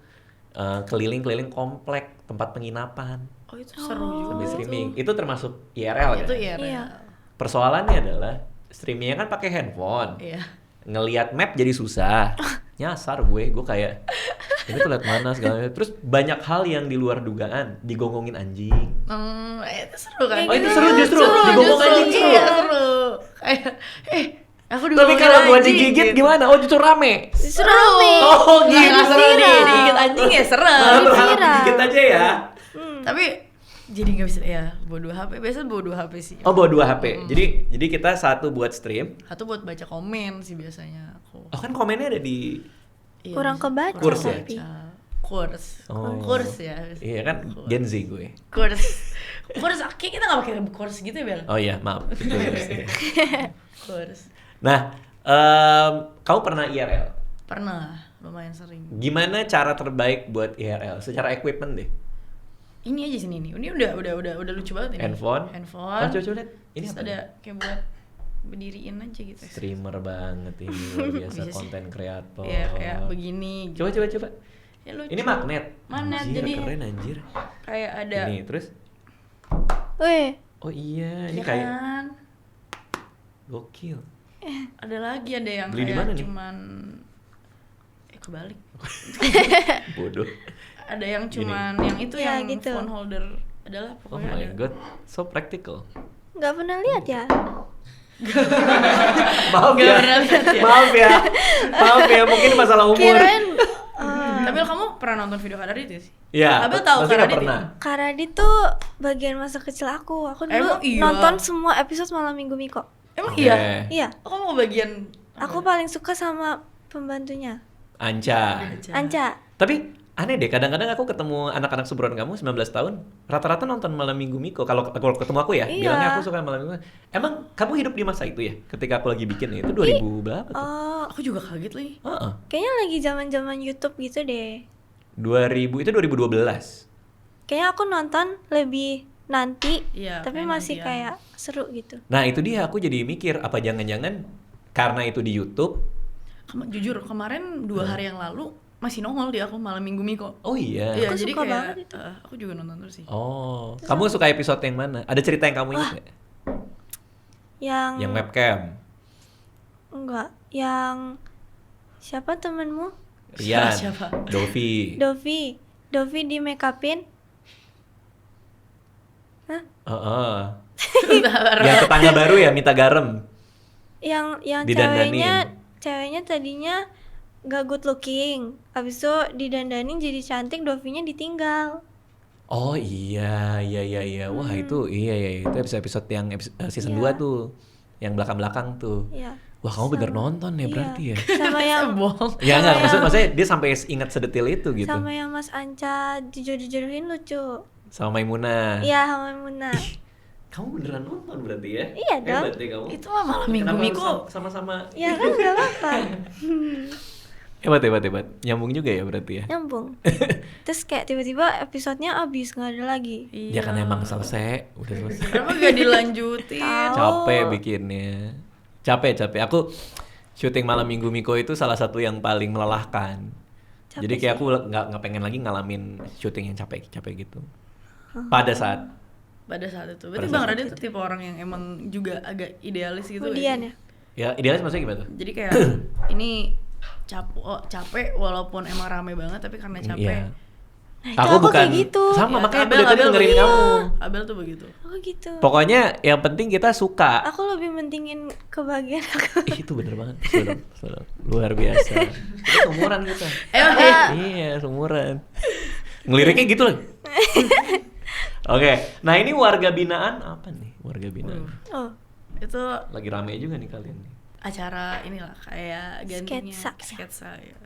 keliling-keliling komplek, tempat penginapan, Oh itu seru juga. sambil streaming. Itu termasuk IRL Itu kan? iya. Iya. Persoalannya adalah streamingnya kan pakai handphone. Iya. ngelihat map jadi susah. Nyasar gue kayak ini tuh lihat mana segala macam. Terus banyak hal yang di luar dugaan, digonggongin anjing. Itu seru kan? Oh, itu seru justru. Digonggong anjing seru. Iya, seru. Kayak aku Tapi kalau gua anjing, digigit gitu. gimana? Oh, justru rame. Seru. Oh, Nggak gitu. seru nih, Viral. digigit anjing ya seru. Malah berharap viral. digigit aja ya. Tapi jadi nggak bisa ya bawa 2 HP. Biasa bawa 2 HP sih. Oh, bawa 2 HP. Jadi kita satu buat stream. Satu buat baca komen sih biasanya aku. Oh, kan komennya ada di Iya, Kurang kebaca Kurs ya? tapi. Kurs. Oh. Kurs ya. Iya kan Gen Z gue. Kurs. Kurs. Oke, kita nggak pakai kurs gitu ya, Bel? Oh iya, maaf. Itu ya. Kurs. Nah, kamu pernah IRL? Pernah, lumayan sering. Gimana cara terbaik buat IRL? Secara equipment deh. Ini aja sini nih. Ini udah lucu banget ini. Handphone. Handphone. Oh, coba lihat. Ini Terus apa? ada kayak buat berdiriin aja gitu. Streamer banget ini, luar biasa Bisa sih. konten kreator. Iya, kayak begini. Coba. Ya, lucu. Ini magnet. Magnet, Anjir, jadi keren anjir. kayak ada. Ini terus. Wih, Oh iya, ini Ya kayak kan? gokil. Ada lagi ada yang Beli di kayak mana nih? cuman kebalik. Bodoh. Ada yang Gini. cuman yang itu Ya, yang gitu. phone holder adalah Oh pokoknya my ada. god, so practical. nggak pernah lihat ya? Maaf Nggak ya. pernah lihat ya? Maaf ya, mungkin masalah umur. Kirain Tapi kamu pernah nonton video Kak Radit ya sih? Iya, Abel tahu pasti Kak nggak Radit pernah. Kak Radit tuh bagian masa kecil aku. Aku dulu Emang iya? nonton semua episode Malam Minggu Miko. Emang Oke. iya? Iya, Oh, kamu mau bagian aku paling suka sama pembantunya, Anca. Anca. Tapi aneh deh, kadang-kadang aku ketemu anak-anak seumuran kamu 19 tahun, rata-rata nonton Malam Minggu Miko. Kalau ketemu aku ya, Iya. bilangnya aku suka Malam Minggu. Emang kamu hidup di masa itu ya? Ketika aku lagi bikin itu 2000 berapa tuh? Oh, Aku juga kaget lagi. Heeh. kayaknya lagi zaman-zaman YouTube gitu deh. 2000 itu 2012. Kayaknya aku nonton lebih nanti, Iya, tapi kayak masih nantian. kayak seru gitu. Nah, itu dia aku jadi mikir apa jangan-jangan karena itu di YouTube. Jujur kemarin 2 hari yang lalu masih nongol di aku Malam Minggu Miko. Oh iya. Iya, Aku jadi suka kayak banget itu. aku juga nonton terus sih. Oh, kamu suka episode yang mana? Ada cerita yang kamu ingat nggak? Yang webcam. Enggak, yang siapa temenmu? Rian, Siapa? Dovi. Dovi di make upin. Heeh. Bentar. Yang tetangga baru ya, Mita Garam. Yang Didandanin. ceweknya tadinya gak good looking. Habis itu didandanin jadi cantik, Dovinya ditinggal. Oh iya. Wah, itu itu episode yang season Iya. 2 tuh. Yang belakang-belakang tuh. Iya. Wah, kamu bener nonton ya Iya. berarti ya. Sama yang Bohong. Ya enggak, Sama maksudnya dia sampai ingat sedetil itu gitu. sama yang Mas Anca dijodoh-jodohin lucu. Sama Maimunah. Iya, sama Muna. Kamu beneran nonton berarti ya? Iya dong. Hebat deh kamu. Itu mah Malam Minggu Kenapa Miko. harus sama-sama? Ya kan gak apa-apa. Hebat. Nyambung juga ya berarti ya? Nyambung. Terus kayak tiba-tiba episodenya habis, nggak ada lagi. Ya kan emang selesai, udah selesai. Kenapa gak dilanjutin? Tahu. Capek bikinnya. Capek. Aku syuting Malam Minggu Miko itu salah satu yang paling melelahkan. Capek Jadi kayak sih. aku nggak pengen lagi ngalamin syuting yang capek gitu. Pada saat Pada saat itu. Berarti Pada Bang saat Radit tuh tipe orang yang emang juga agak idealis gitu. Kemudian ya. ya idealis maksudnya gimana tuh? Jadi kayak ini capek walaupun emang rame banget tapi karena capek. Iya. Nah, itu aku kayak gitu. Sama Ya, makanya aku Abel dari tadi dengerin begitu. kamu. Abel tuh begitu. Aku gitu. Pokoknya yang penting kita suka. Aku lebih mentingin kebahagiaan aku. Ih, itu bener banget, saudara. Luar biasa. Kita seumuran kita. Iya, seumuran. Ngeliriknya gitu loh. Oke, nah ini warga binaan apa nih? Warga binaan. Oh, Itu Lagi rame juga nih kalian nih. acara inilah kayak gantinya Sketsa. ya.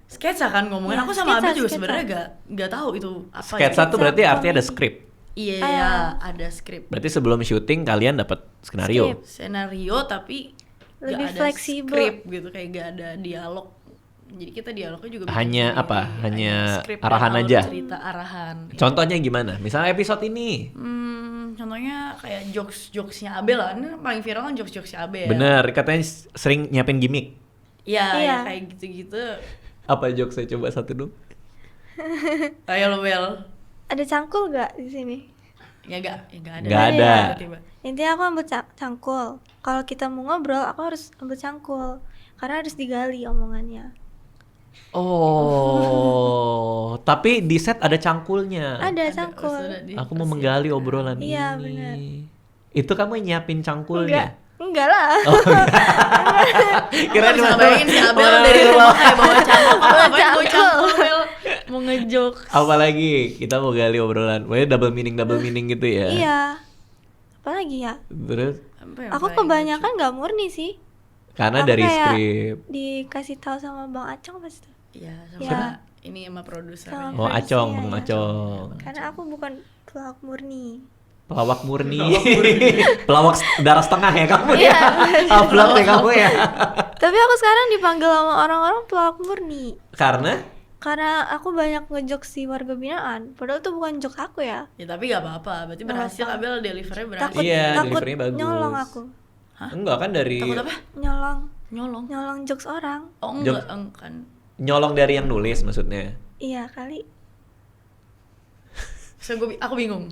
Sketsa kan ngomongin. Ya, aku sama sketsa, Abel juga sketsa. sebenarnya gak tahu itu apa. Sketsa gitu. tuh berarti komedi. artinya ada skrip. Iya, ada skrip. Berarti sebelum syuting kalian dapat skenario. Skrip. Senario tapi Lebih gak ada fleksibel. skrip gitu, kayak gak ada dialog. Jadi kita dialognya juga bikin Hanya sendiri. apa? Hanya skrip arahan dan alur aja? cerita arahan. Contohnya gimana? Misalnya episode ini. Contohnya kayak jokesnya Abel lah. Ini paling viral kan jokesnya Abel. Bener, katanya sering nyiapin gimmick. Iya, Iya. ya, kayak gitu-gitu. Apa jokes saya coba satu dong? Ayo lo Bel. ada cangkul gak di sini? Ya enggak ada. Nggak ada. Tiba-tiba. Intinya aku ambil cangkul. Kalau kita mau ngobrol, aku harus ambil cangkul karena harus digali omongannya. Oh, tapi di set ada cangkulnya. Ada Sudah cangkul. Aku mau menggali obrolan Iya, ini. benar. Itu kamu nyiapin cangkulnya? Enggak lah. Kira Bisa bayangin si Abel dari rumah kayak bawa cangkul. Kamu ngapain bawa cangkul, Abel? Mau ngejok. Apalagi kita mau gali obrolan. Pokoknya double meaning gitu ya. Iya. Apalagi ya? Terus Apa yang Aku paling kebanyakan nggak murni sih. karena Aku dari kayak skrip. dikasih tahu sama Bang Acong pasti. lucu? Iya, sama Iya. ini sama produser. Sama Oh, produser, Acong, iya, Bang iya. Acong. Karena aku bukan pelawak murni. Pelawak murni. Pelawak darah setengah ya kamu ya. Iya. Upload ya kamu ya. Tapi aku sekarang dipanggil sama orang-orang pelawak murni. Karena Aku banyak ngejokes di warga binaan. Padahal itu bukan jokes aku ya. Ya tapi gak apa-apa, berarti berhasil apa-apa. Abel delivernya berhasil. Takut, Iya, takut delivery-nya bagus. nyolong aku. enggak kan dari Takut apa? Nyolong Nyolong. jokes orang. Oh enggak, kan. nyolong dari yang nulis maksudnya. Iya kali. So, aku bingung.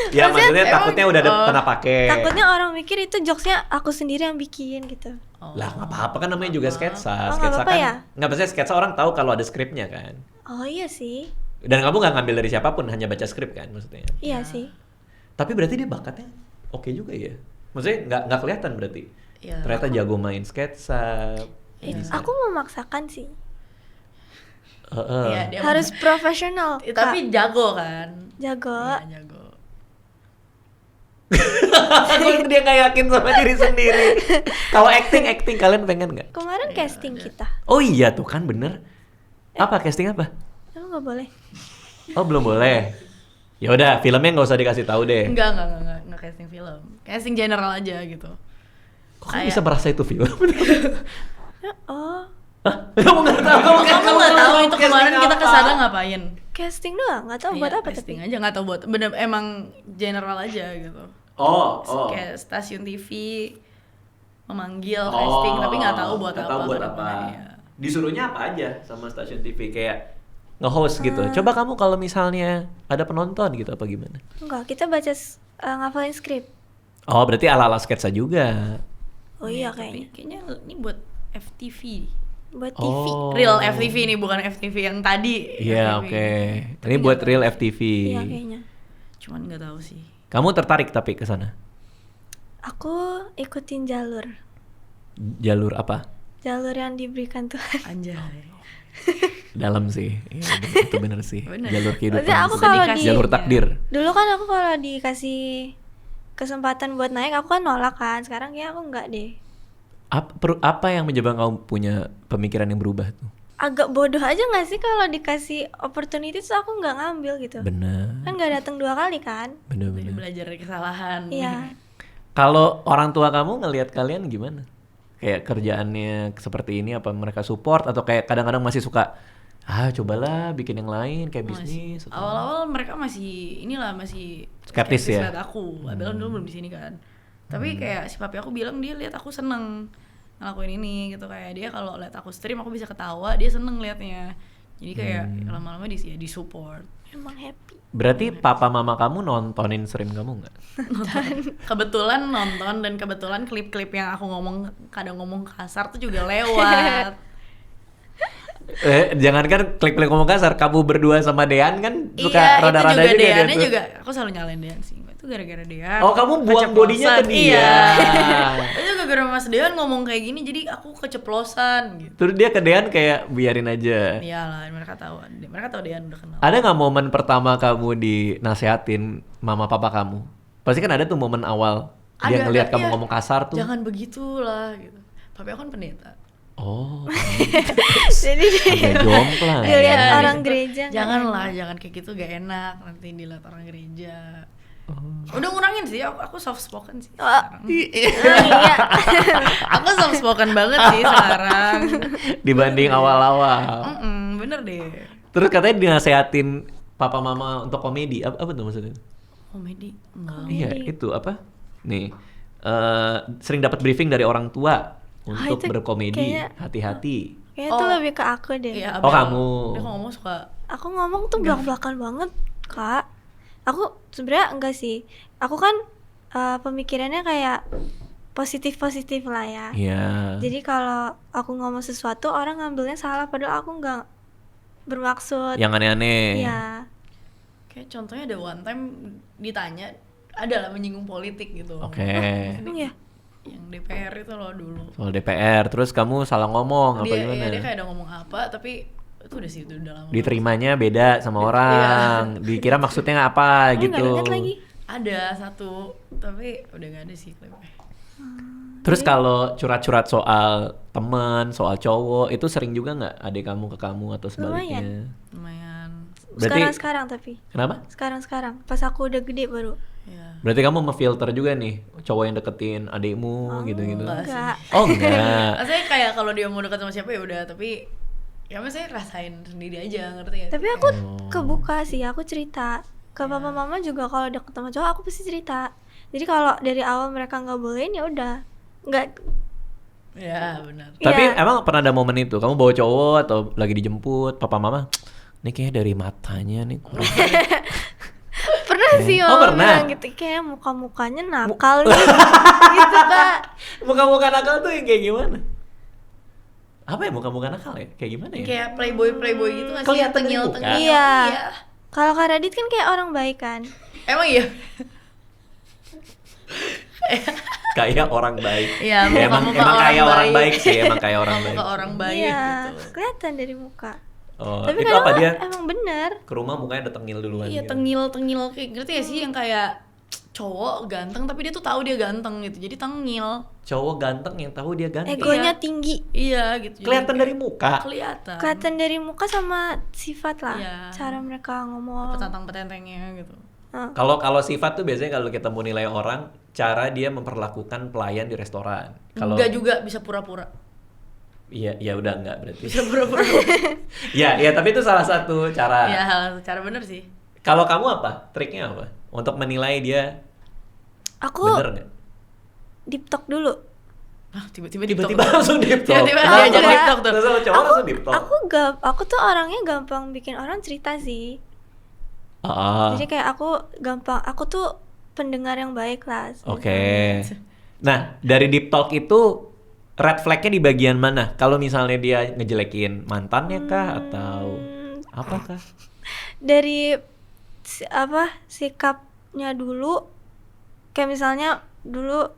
Ya maksudnya emang- takutnya udah pernah pakai. Takutnya orang mikir itu jokesnya aku sendiri yang bikin gitu. Oh. Lah nggak apa-apa kan namanya juga sketsa. Oh, nggak Sketsa apa-apa kan ya? nggak biasanya sketsa orang tahu kalau ada skripnya kan. Oh iya sih. Dan kamu nggak ngambil dari siapapun, hanya baca skrip kan maksudnya. Iya sih. Tapi berarti dia bakatnya oke juga ya. Maksudnya nggak kelihatan berarti. Iya. Ternyata jago main sketsa. Iya. bisa. Aku memaksakan sih. Heeh. Iya, dia Harus profesional. mau- tapi jago kan. Jago. Iya, jago. Aku dia nggak yakin sama diri sendiri. Kalau acting kalian pengen nggak? Kemarin casting kita. Oh iya tuh kan bener. Apa casting apa? Emang nggak boleh. Oh belum boleh. Ya udah filmnya nggak usah dikasih tahu deh. Enggak casting film. Casting general aja gitu. Kok kamu bisa merasa itu film? Ya, oh, Kamu nggak tahu? Kamu nggak tahu itu casting kemarin kita apa? kesana ngapain? casting doang. Nggak tahu buat Iya, apa casting tapi. aja nggak tahu buat bener emang general aja gitu. Oh. Kayak stasiun TV memanggil casting tapi nggak tahu buat nggak apa. tahu buat kenapa, apa. iya. Disuruhnya apa aja sama stasiun TV kayak nge-host gitu. Coba kamu kalau misalnya ada penonton gitu apa gimana? Enggak, kita baca ngafalin skrip. Oh berarti ala-ala sketsa juga. Oh iya Tapi kayaknya. kayaknya ini buat FTV. Buat TV. Oh. Real FTV nih, bukan FTV yang tadi. Iya FTV. oke. Tapi Ini nggak buat tahu. real FTV. Iya kayaknya. Cuman nggak tahu sih. Kamu tertarik tapi ke sana? Aku ikutin jalur. Jalur apa? Jalur yang diberikan Tuhan. Anjay. Dalam sih. Iya, itu bener sih. Bener. Jalur kehidupan. Maksudnya aku sih. kalau Dikasih. Jalur takdir. Dulu kan aku kalau dikasih kesempatan buat naik aku kan nolak kan. Sekarang kayaknya aku enggak deh. Apa yang menyebabkan kamu punya pemikiran yang berubah tuh? Agak bodoh aja nggak sih kalau dikasih opportunity terus aku nggak ngambil gitu. Bener. Kan nggak datang 2 kali kan. Jadi Bener. belajar dari kesalahan. Iya. Kalau orang tua kamu ngelihat kalian gimana? Kayak kerjaannya seperti ini apa mereka support atau kayak kadang-kadang masih suka cobalah bikin yang lain kayak bisnis atau Awal-awal mereka masih Skeptis ya? lihat aku. Abel kan dulu belum di sini kan. Tapi kayak si papi aku bilang dia lihat aku seneng ngelakuin ini gitu, kayak dia kalau lihat aku stream aku bisa ketawa, dia seneng liatnya. Jadi kayak lama-lama di support. Emang happy. berarti papa mama kamu nontonin stream kamu nggak? Kebetulan nonton dan kebetulan klip-klip yang aku kadang ngomong kasar tuh juga lewat. Jangankan klik-klik ngomong kasar, kamu berdua sama Dean kan suka Iya, rada-rada itu juga juga dia Deannya tuh. juga aku selalu nyalain Dean sih. Itu gara-gara Dean. Oh kamu buang bodinya ke dia. Iya. Itu gara-gara Mas Dean ngomong kayak gini jadi aku keceplosan gitu. Terus dia ke Dean kayak biarin aja. Iyalah, mereka tahu Dean udah kenal. Ada nggak momen pertama kamu dinasehatin mama papa kamu? Pasti kan ada tuh momen awal dia Ada, ngelihat kamu iya. ngomong kasar tuh. Jangan begitulah gitu. Papi aku kan pendeta. Oh, Jadi agak jomplang. dilihat Iya, orang gitu. gereja. Janganlah, jangan kayak gitu, gak enak nanti dilihat orang gereja. Oh. Udah ngurangin sih, aku soft spoken sih Oh. sekarang. Iya. Aku soft spoken banget sih sekarang. Dibanding awal-awal. Bener deh. Terus katanya dinasehatin papa mama untuk komedi. Apa tuh maksudnya? Komedi enggak. Iya, itu apa? Nih, sering dapat briefing dari orang tua untuk itu berkomedi, kayaknya- hati-hati. Kayaknya tuh Oh. lebih ke aku deh. Iya, Oh, kamu. Dia ngomong suka Aku ngomong tuh belak-belakan banget, Kak. Aku sebenarnya enggak sih. Aku kan pemikirannya kayak positif lah ya. Iya. Jadi kalau aku ngomong sesuatu orang ngambilnya salah padahal aku nggak bermaksud. Yang aneh-aneh. Iya. Kayak contohnya ada one time ditanya, adalah menyinggung politik gitu. Oke. Iya. Yang DPR itu loh dulu. Soal DPR, terus kamu salah ngomong apa Dia, gimana? dia kayak udah ngomong apa, tapi itu udah sih, itu udah lama. Diterimanya beda sama orang. Dikira maksudnya apa Aku gitu. nggak ingat lagi. Ada satu, tapi udah gak ada sih klipnya. Terus kalau curhat-curhat soal teman, soal cowok, itu sering juga nggak adik kamu ke kamu atau sebaliknya? Lumayan. Berarti Sekarang tapi. kenapa? Sekarang. Pas aku udah gede baru. Ya. Berarti kamu memfilter juga nih cowok yang deketin adikmu gitu-gitu. Enggak. Oh enggak. Maksudnya kayak kalau dia mau dekat sama siapa ya udah, tapi ya maksudnya rasain sendiri aja, ngerti gak? Tapi aku kebuka sih, aku cerita ke papa mama juga kalau deket sama cowok aku pasti cerita. Jadi kalau dari awal mereka nggak bolehin ya udah nggak. Ya benar. Tapi Iya. emang pernah ada momen itu, kamu bawa cowok atau lagi dijemput, papa mama, ini kayaknya dari matanya nih kurang. Pernah sih Oh, mama pernah? bilang gitu, kayak muka-mukanya nakal nih. Gitu kak. Muka-muka nakal tuh yang kayak gimana? Apa ya muka-muka nakal ya? Kayak gimana ya? Kayak playboy gitu nggak sih? Kelihatan dari muka. Tengil-tengil. Iya. Kalau Kak Radit kan kayak orang baik kan. Emang iya? Kayak orang baik. Iya, Ya, emang muka-muka kayak orang orang baik baik. sih, emang kayak orang baik. Muka orang baik Iya, gitu. kelihatan dari muka. Oh, Tapi itu kadang apa dia? emang bener. Ke rumah mukanya udah tengil duluan. Iya, gitu. tengil kayak ngerti gak sih yang kayak cowok ganteng tapi dia tuh tahu dia ganteng gitu. Jadi tengil. Cowok ganteng yang tahu dia ganteng. Egonya Iya. tinggi. Iya gitu. Jadi Kelihatan kayak- dari muka. Kelihatan. Kelihatan dari muka sama sifat lah. Iya. Cara mereka ngomong. Petantang-petentengnya gitu. Kalau sifat tuh biasanya kalau kita mau nilai orang, cara dia memperlakukan pelayan di restoran. Kalau Enggak juga, bisa pura-pura. iya, ya udah enggak berarti. Bisa pura-pura. Ya, tapi itu salah satu cara. Iya, cara bener sih. Kalau kamu apa? Triknya apa? Untuk menilai dia Aku bener nggak? deep talk dulu. Ah, tiba-tiba Tiba-tiba langsung deep talk. Tiba-tiba Kenapa? diajak deep talk tuh. Terus sama cowok langsung deep talk. Aku tuh orangnya gampang bikin orang cerita sih. Ah, Jadi kayak aku tuh pendengar yang baik lah. Oke. Nah, dari deep talk itu red flag-nya di bagian mana? Kalau misalnya dia ngejelekin mantannya kah atau apakah? Dari sikapnya dulu, kayak misalnya dulu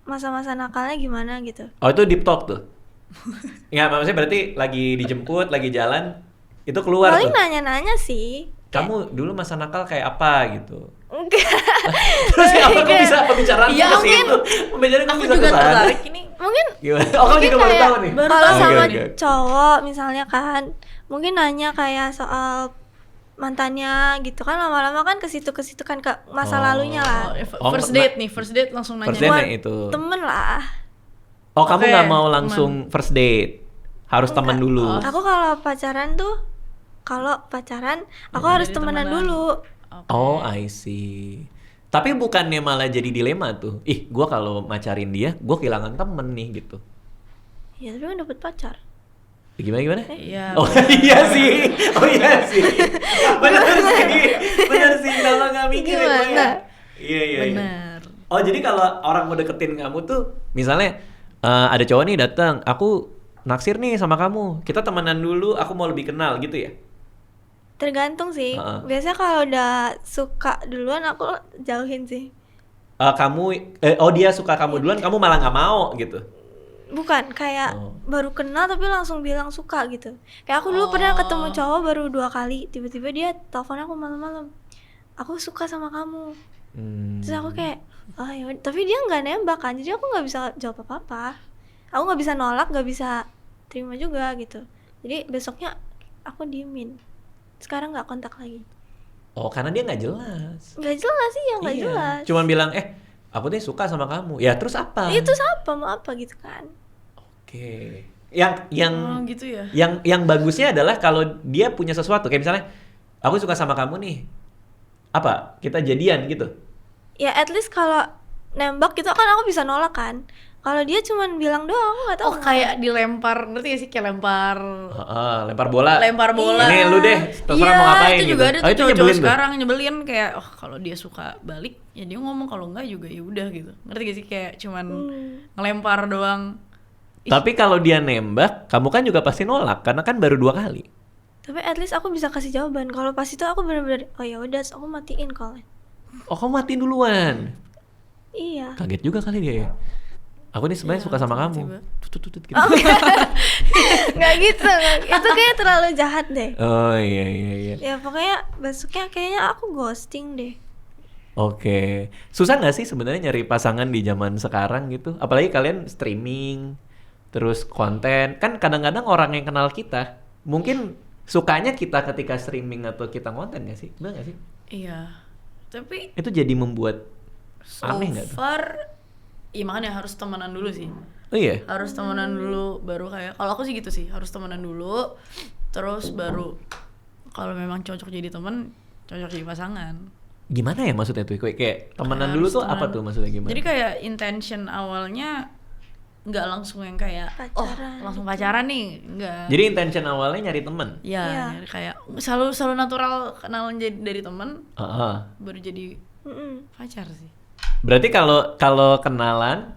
masa-masa nakalnya gimana gitu. Oh, itu deep talk tuh. Enggak, maksudnya berarti lagi dijemput, lagi jalan, itu keluar Paling tuh. nanya-nanya sih. Kamu dulu masa nakal kayak apa gitu. Enggak. Terus apa kok bisa pembicaraan Iya, ke situ? Pembicaraan kok Aku bisa juga ke sana? tertarik ini. Mungkin Gimana? Oh, kamu juga baru kayak tahu nih. kalau Oke, sama oke. cowok misalnya kan, mungkin nanya kayak soal mantannya gitu kan, lama-lama kan ke situ kan ke masa Oh. lalunya lah. First date nih, first date langsung nanya. First date Buat nih itu. Temen lah. Oh, kamu Oke, nggak mau teman. langsung first date? Harus teman dulu. Aku kalau pacaran aku harus jadi temenan temenan. dulu. Oke. Oh, I see. Tapi bukannya malah jadi dilema tuh. Ih, gua kalau macarin dia, gua kehilangan temen nih gitu. Ya tapi kan dapet pacar. Gimana? Iya. Oh iya sih. Oh iya sih. Benar sih. Benar sih. Kenapa nggak mikir ya? Gimana? Iya. Benar. Oh, jadi kalau orang mau deketin kamu tuh, misalnya ada cowok nih datang, aku naksir nih sama kamu. Kita temenan dulu, aku mau lebih kenal gitu ya. Tergantung sih. Heeh. Biasanya kalau udah suka duluan aku jauhin sih. Dia suka kamu duluan, kamu malah nggak mau gitu. Bukan kayak Oh. baru kenal tapi langsung bilang suka gitu. Kayak aku dulu pernah ketemu cowok baru 2 kali, tiba-tiba dia telepon aku malam-malam. Aku suka sama kamu. Terus aku kayak, oh ya, tapi dia nggak nembak kan, jadi aku nggak bisa jawab apa-apa. Aku nggak bisa nolak, nggak bisa terima juga gitu. Jadi besoknya aku diemin. Sekarang nggak kontak lagi. Oh, karena dia nggak jelas. Nggak jelas sih ya, nggak Iya. jelas. Cuman bilang, aku tuh suka sama kamu. Ya terus apa? Itu siapa mau apa gitu kan? Oke. Yang Oh, gitu ya. yang bagusnya adalah kalau dia punya sesuatu, kayak misalnya, aku suka sama kamu nih. Apa? Kita jadian gitu. Ya at least kalau nembak gitu kan aku bisa nolak kan. Kalau dia cuman bilang doang, aku nggak tahu. Oh kayak dilempar, ngerti gak sih kayak lempar Lempar bola. bola. Ini lu deh, terserah mau ngapain itu juga gitu. ada Oh, tuh itu cowok-cowok nyebelin tuh? sekarang nyebelin kayak kalau dia suka balik ya dia ngomong, kalau enggak juga ya udah gitu. Ngerti gak sih kayak cuman ngelempar doang. Tapi kalau dia nembak, kamu kan juga pasti nolak karena kan baru 2 kali. Tapi at least aku bisa kasih jawaban. Kalau pas itu aku bener-bener, oh ya udah, aku matiin call-nya. Oh, kamu matiin duluan. Iya. Kaget juga kali dia ya. Aku nih sebenarnya Iya, suka sama kamu. tiba-tiba. Tutut gitu. Nggak gitu, itu kayak terlalu jahat deh. Oh iya. Ya pokoknya besoknya kayaknya aku ghosting deh. Oke. Susah nggak sih sebenarnya nyari pasangan di zaman sekarang gitu? Apalagi kalian streaming, terus konten. Kan kadang-kadang orang yang kenal kita mungkin sukanya kita ketika streaming atau kita konten nggak sih? Benar nggak sih? Iya. Tapi Itu jadi membuat so aneh nggak tuh? far iya makanya harus temenan dulu sih. Oh iya? Harus temenan dulu baru kayak, kalau aku sih gitu sih, harus temenan dulu terus baru kalau memang cocok jadi temen, cocok jadi pasangan. Gimana ya maksudnya tuh? Kayak temenan Kayak dulu harus tuh apa temenan. tuh maksudnya gimana? Jadi kayak intention awalnya nggak langsung yang kayak Pacaran langsung pacaran nih, nggak. Jadi intention awalnya nyari temen? Ya, Iya. nyari kayak selalu natural kenalan jadi dari temen Heeh. baru jadi pacar sih. Berarti kalau kenalan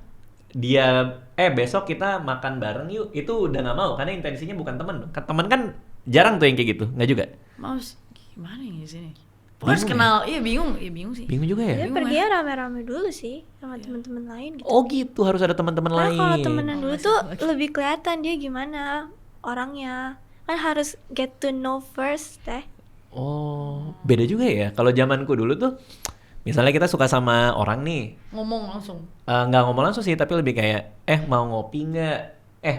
dia besok kita makan bareng yuk, itu udah nggak mau karena intensinya bukan temen. Temen kan jarang tuh yang kayak gitu, nggak juga? Mau gimana ya di sini? Pokoknya harus Bingung kenal, iya bingung sih. Bingung juga ya? Dia Bingung perginya rame-rame dulu sih sama teman-teman lain gitu. Oh gitu, harus ada teman-teman Karena lain. kalau temenan dulu masih tuh lagi. lebih kelihatan dia gimana orangnya. Kan harus get to know first teh. Oh, beda juga ya. Kalau zamanku dulu tuh, misalnya kita suka sama orang nih, Ngomong langsung. nggak ngomong langsung sih, tapi lebih kayak, mau ngopi nggak?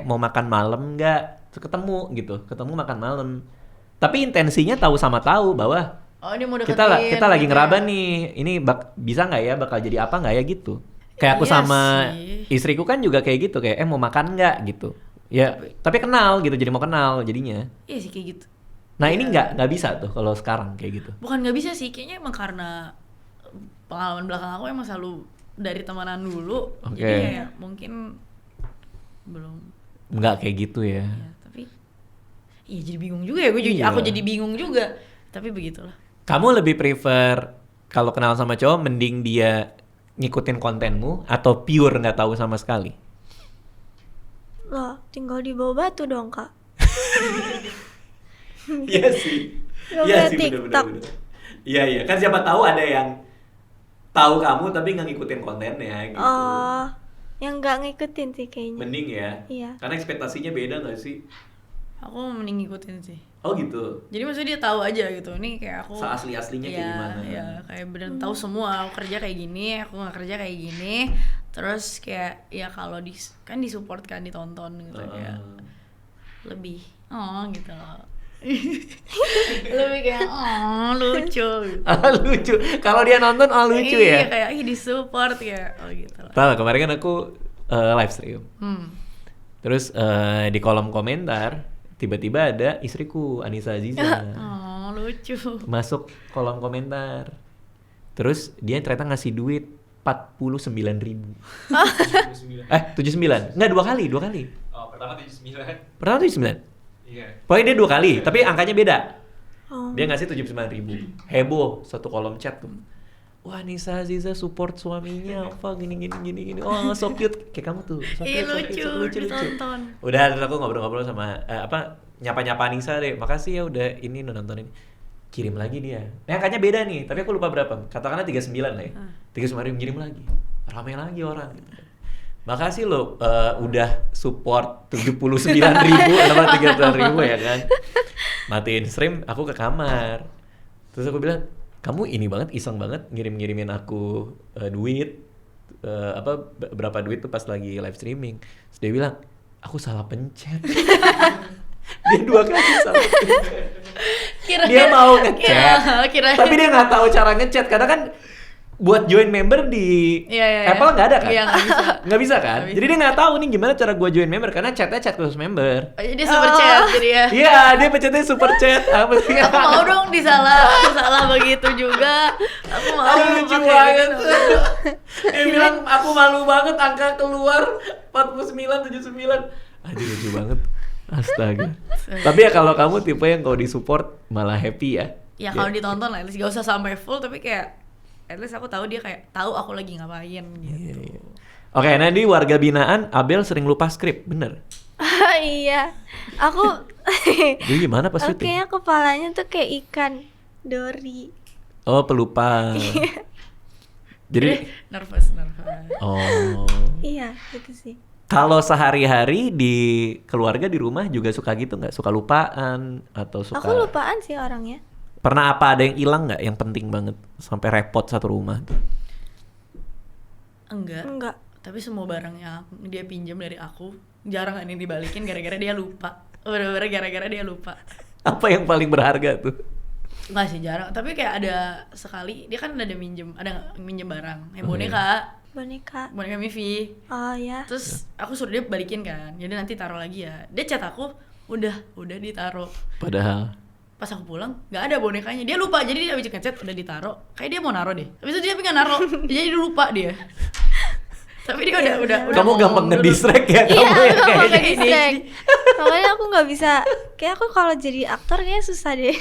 Mau makan malam nggak? Terus ketemu makan malam. Tapi intensinya tahu sama tahu bahwa Oh ini mau deketin. kita lagi gitu ngeraba ya. nih, ini bisa nggak ya, bakal jadi apa nggak ya gitu. Kayak aku Iya sama sih. istriku kan juga kayak gitu, kayak mau makan nggak gitu. Ya, tapi kenal gitu, jadi mau kenal jadinya. Iya sih kayak gitu. Nah ini nggak bisa tuh kalau sekarang kayak gitu. Bukan nggak bisa sih, kayaknya emang karena pengalaman belakang aku emang selalu dari temenan dulu. Oke. Jadi kayak mungkin belum. Nggak kayak gitu ya. Ya, tapi iya jadi bingung juga ya, Iya. aku jadi bingung juga. Tapi begitulah. Kamu lebih prefer kalau kenal sama cowok mending dia ngikutin kontenmu atau pure nggak tahu sama sekali? Loh, tinggal di bawah batu dong, Kak. Iya sih. Nggak Iya kayak sih, TikTok. bener-bener. Iya. Kan siapa tahu ada yang tahu kamu tapi nggak ngikutin kontennya gitu. Oh, yang nggak ngikutin sih kayaknya. Mending ya. Iya. Karena ekspektasinya beda nggak sih? Aku mending ngikutin sih. Oh gitu. Jadi maksudnya dia tahu aja gitu. Nih kayak aku Seasli-aslinya kayak gimana. Ya, kayak bener tahu semua. Aku kerja kayak gini, aku nggak kerja kayak gini. Terus kayak ya kalau kan disupport kan, ditonton gitu kayak lebih gitu loh. Lebih kayak lucu gitu. Lucu. Kalau dia nonton lucu ya. Iya kayak disupport ya. Oh gitu lah. Tahu kemarin kan aku live stream. Terus di kolom komentar tiba-tiba ada istriku Anissa Aziza Lucu. masuk kolom komentar. Terus dia ternyata ngasih duit 49.000. 79. Enggak, dua kali. Oh, pertama 79. Pertama 79. Iya. Pokoknya dia 2 kali, tapi angkanya beda. Oh. Dia ngasih 79.000. Heboh satu kolom chat tuh. Wah, Nisa Aziza support suaminya apa gini. Oh, so cute. Kayak kamu tuh. So Iya cute, so lucu, cute. ditonton. Udah, terus aku ngobrol-ngobrol sama nyapa-nyapa Nisa deh. Makasih ya udah ini nontonin. Kirim lagi dia. Angkanya beda nih, tapi aku lupa berapa. Katakanlah 39 lah ya. 39.000 kirim lagi. Rame lagi orang gitu. Makasih lo udah support 79.000 sama 39.000 ya kan. Matiin stream, aku ke kamar. Terus aku bilang, kamu ini banget, iseng banget ngirim-ngirimin aku duit. Berapa duit tuh pas lagi live streaming. Terus dia bilang, aku salah pencet. Dia 2 kali salah pencet. Dia mau ngechat, tapi dia nggak tahu cara ngechat karena kan buat join member di Iya. Apple nggak ada kan? Iya, nggak bisa. Nggak bisa kan? Nggak bisa. Jadi dia nggak tahu nih gimana cara gue join member karena chatnya chat khusus member. Oh, jadi dia super chat jadi ya. Iya, dia pencetnya super chat. Apa sih? Aku mau dong salah begitu juga. Aku mau Aduh, lucu pakai banget. gitu. Dia bilang aku malu banget angka keluar 4979. Aduh lucu banget. Astaga. Tapi ya kalau kamu tipe yang kalau disupport malah happy ya. Ya kalau ditonton lah, at least gak usah sampai full tapi kayak at least aku tahu dia kayak tahu aku lagi ngapain gitu. Iya. Oke, nah di warga binaan Abel sering lupa skrip, bener? Iya. Aku Jadi gimana pas syuting? kayaknya kepalanya tuh kayak ikan Dory. Oh, pelupa. Jadi nervous. oh. Iya, gitu sih. Kalau sehari-hari di keluarga di rumah juga suka gitu nggak? Suka lupaan atau suka? Aku lupaan sih orangnya. Pernah apa ada yang hilang nggak yang penting banget sampai repot satu rumah? Enggak. Tapi semua barangnya dia pinjam dari aku jarang ini dibalikin gara-gara dia lupa. Bener-bener gara-gara dia lupa. Apa yang paling berharga tuh? Enggak sih jarang, tapi kayak ada sekali dia kan ada minjem barang, Oh, Boneka. Mivi. Oh ya. Terus aku suruh dia balikin kan, jadi nanti taruh lagi ya. Dia chat aku, udah ditaruh. Padahal Pas aku pulang nggak ada bonekanya, dia lupa, jadi dia habis ngechat udah ditaruh. Kayak dia mau naruh deh, habis itu dia nggak naruh, jadi dia lupa dia. Tapi dia udah kamu ngomong gampang dulu. ngedistract ya Iya, kamu ya aku kayaknya. pakai distract. Makanya aku nggak bisa. Kayak aku kalau jadi aktor kayaknya susah deh.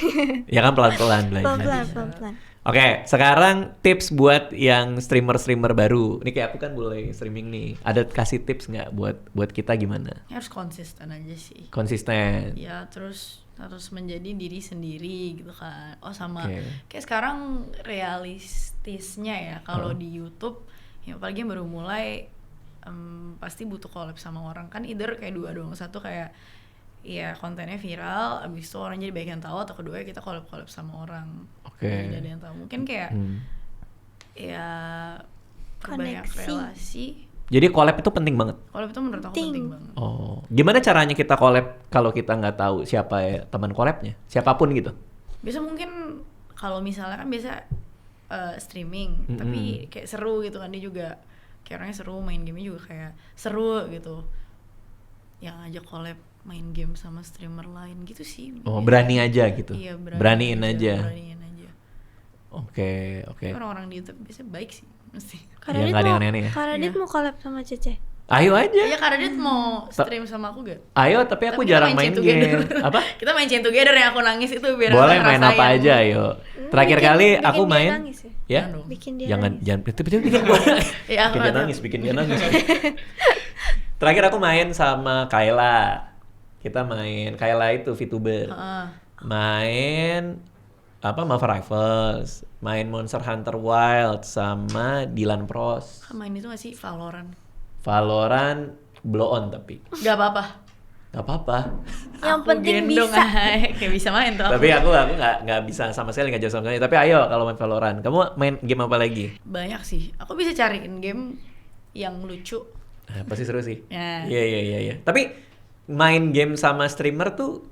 Ya kan pelan-pelan belajar. Pelan-pelan. Oke, sekarang tips buat yang streamer baru. Ini kayak aku kan mulai streaming nih. Ada kasih tips nggak buat kita gimana? Harus konsisten aja sih. Konsisten. Ya terus harus menjadi diri sendiri gitu kan. Oh sama Oke. kayak sekarang realistisnya ya kalau di YouTube ya apalagi yang baru mulai pasti butuh collab sama orang kan, either kayak dua doang, satu kayak ya kontennya viral abis itu orang jadi banyak yang tahu, atau kedua kita collab sama orang. Oke. Jadi ada yang tahu mungkin kayak ya perbanyak Koneksi. relasi. Jadi collab itu penting banget. Collab itu menurut aku Penting. penting banget. Oh, gimana caranya kita collab kalau kita nggak tahu siapa ya teman collabnya? Siapapun gitu. Biasa mungkin kalau misalnya kan biasa streaming, tapi kayak seru gitu kan, dia juga kayak orangnya seru, main gamenya juga kayak seru gitu. Yang ngajak collab main game sama streamer lain gitu sih. Oh, berani aja gitu. Iya, Beraniin aja. Beraniin aja. Oke. Tapi orang-orang di YouTube biasanya baik sih, mesti. Iya, nggak ada yang aneh-aneh ya? Karadit mau collab sama Cece. Ayo aja. Iya, karena dia mau stream sama aku gak? Ayo, tapi aku Tapi kita jarang main Chain Together. game. Apa? Kita main Chain Together yang aku nangis itu biar Boleh aku main ngerasain. apa aja, ayo. Terakhir Bikin- kali bikin aku dia main. nangis ya? Ya? Jangan dong. Bikin dia Jangan nangis. jangan itu bikin gua. Iya, aku bikin dia nggak nangis, bikin dia nangis. Terakhir aku main sama Kayla. Kita main Kayla itu VTuber. Heeh. Main apa Mafia Rivals, main Monster Hunter Wild sama Dylan Pros. Main itu gak sih Valorant? Valorant blow on tapi Gak apa-apa. nggak apa-apa. Yang Aku penting gendong bisa. aja. Kayak bisa main tuh Tapi aku nggak bisa sama sekali nggak jauh sama sekali. Tapi ayo kalau main Valorant, kamu main game apa lagi? banyak sih. Aku bisa cariin game yang lucu. Pasti seru sih. Ya. Iya. Tapi main game sama streamer tuh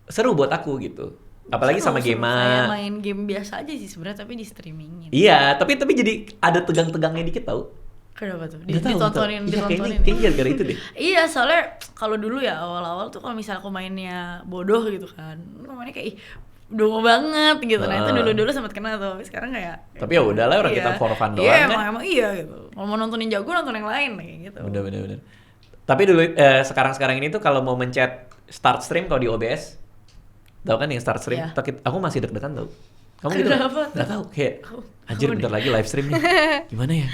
seru buat aku gitu. Apalagi sama Seru, Gema. kayak main game biasa aja sih sebenarnya, tapi di streamingin. Iya, tapi jadi ada tegang-tegangnya dikit tau. Kenapa tuh? Nggak tahu, Ditontonin, nggak tahu. Iya, ditontonin. kayaknya gara-gara itu deh. Iya, soalnya kalau dulu ya awal-awal tuh kalau misalnya aku mainnya bodoh gitu kan, aku mainnya kayak ih dongo banget gitu. Nah itu dulu sempat kena tuh, tapi sekarang kayak Tapi ya udahlah, orang kita for fun doang Iya, kan. emang iya gitu. Kalau mau nontonin jago nonton yang lain kayak gitu. Udah bener. Tapi dulu sekarang ini tuh kalau mau mencet start stream kalau di OBS, tahu kan yang start stream? Iya. Aku masih deg-degan tau. Kamu gitu nggak? Kenapa tuh? Nggak tahu kayak anjir bentar lagi live stream nih. Gimana ya?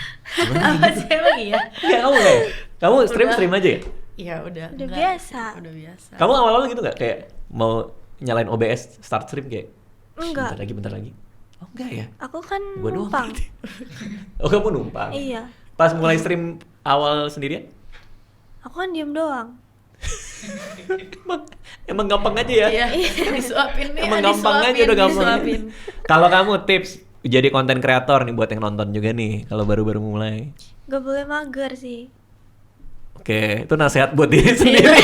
Apa sih emang iya? Enggak, kamu nggak ya? Kamu stream aja ya? Iya udah. Udah enggak. biasa. Udah biasa. Kamu awal-awal gitu nggak kayak mau nyalain OBS start stream kayak Enggak. bentar lagi. Oh enggak ya? Aku kan Gua doang. numpang. Oh kamu numpang? Iya. Pas mulai stream awal sendirian? Aku kan diem doang. Emang gampang aja ya? Iya, disuapin nih. Emang gampang aja, udah gampang. Disuapin. Kalau kamu tips jadi konten kreator nih buat yang nonton juga nih kalau baru-baru mulai. Gak boleh mager sih. Oke, itu nasihat buat diri Itu sendiri.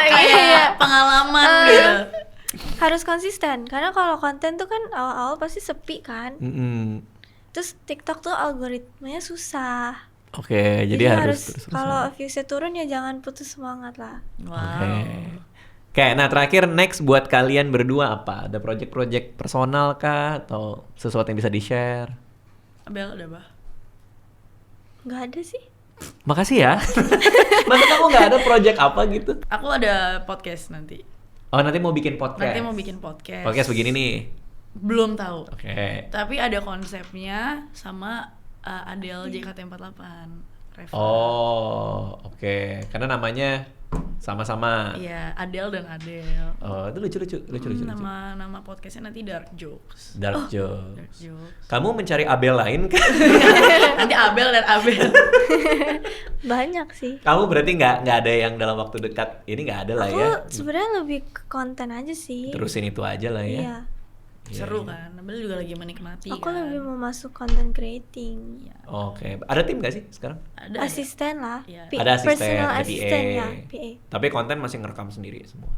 kayak pengalaman gitu. Harus konsisten. Karena kalau konten tuh kan awal-awal pasti sepi kan. Mm-mm. Terus TikTok tuh algoritmanya susah. Oke, jadi harus terus. kalau viewsnya turun ya jangan putus semangat lah. Oke, nah terakhir next buat kalian berdua apa? Ada project-project personal kah atau sesuatu yang bisa di-share? Abel ada bah? Nggak ada sih. Makasih ya. Masa kamu nggak ada project apa gitu? Aku ada podcast nanti. Oh, nanti mau bikin podcast. Nanti mau bikin podcast. Podcast begini nih. Belum tahu. Oke. Tapi ada konsepnya sama Adele JKT48. Reva. Oh, oke. Karena namanya sama-sama. Iya, Adele dan Adele. Oh, itu lucu. Nama podcastnya nanti Dark Jokes. Dark Dark Jokes. Jokes. Kamu mencari Abel lain kan? Nanti Abel dan Abel. Banyak sih. Kamu berarti nggak ada yang dalam waktu dekat ini nggak ada lah Aku ya? sebenarnya lebih ke konten aja sih. Terusin itu aja lah ya. Iya. Seru kan? Abel juga lagi menikmati. Aku kan? lebih mau masuk content creating. Iya. Oke, ada tim nggak sih sekarang? Ada. Asisten lah. Iya. Ada asisten, Personal ada assistant PA. ya, PA. Tapi konten masih ngerekam sendiri semua.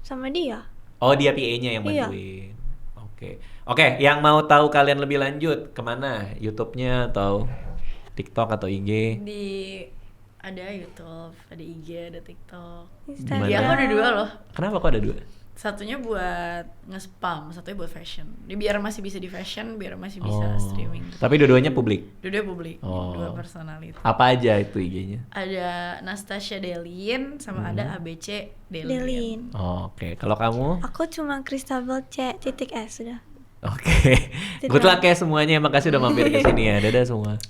Sama dia. Oh, dia PA-nya yang Iya. bantuin. Oke, yang mau tahu kalian lebih lanjut kemana? YouTube-nya atau TikTok atau IG? Ada YouTube, ada IG, ada TikTok. Instagram. Iya, aku ada 2 loh. Kenapa kok ada 2? Satunya buat nge-spam, satunya buat fashion. Biar masih bisa di fashion, biar masih bisa streaming. Tapi dua-duanya publik. Dua publik, Oh. 2 personality. Apa aja itu IG-nya? Ada Nastasia Delin sama ada ABC Delin. Delin. Oke, kalau kamu? Aku cuma Christabel C.S sudah. Oke. Good luck ya semuanya. Makasih udah mampir ke sini ya. Dadah semua.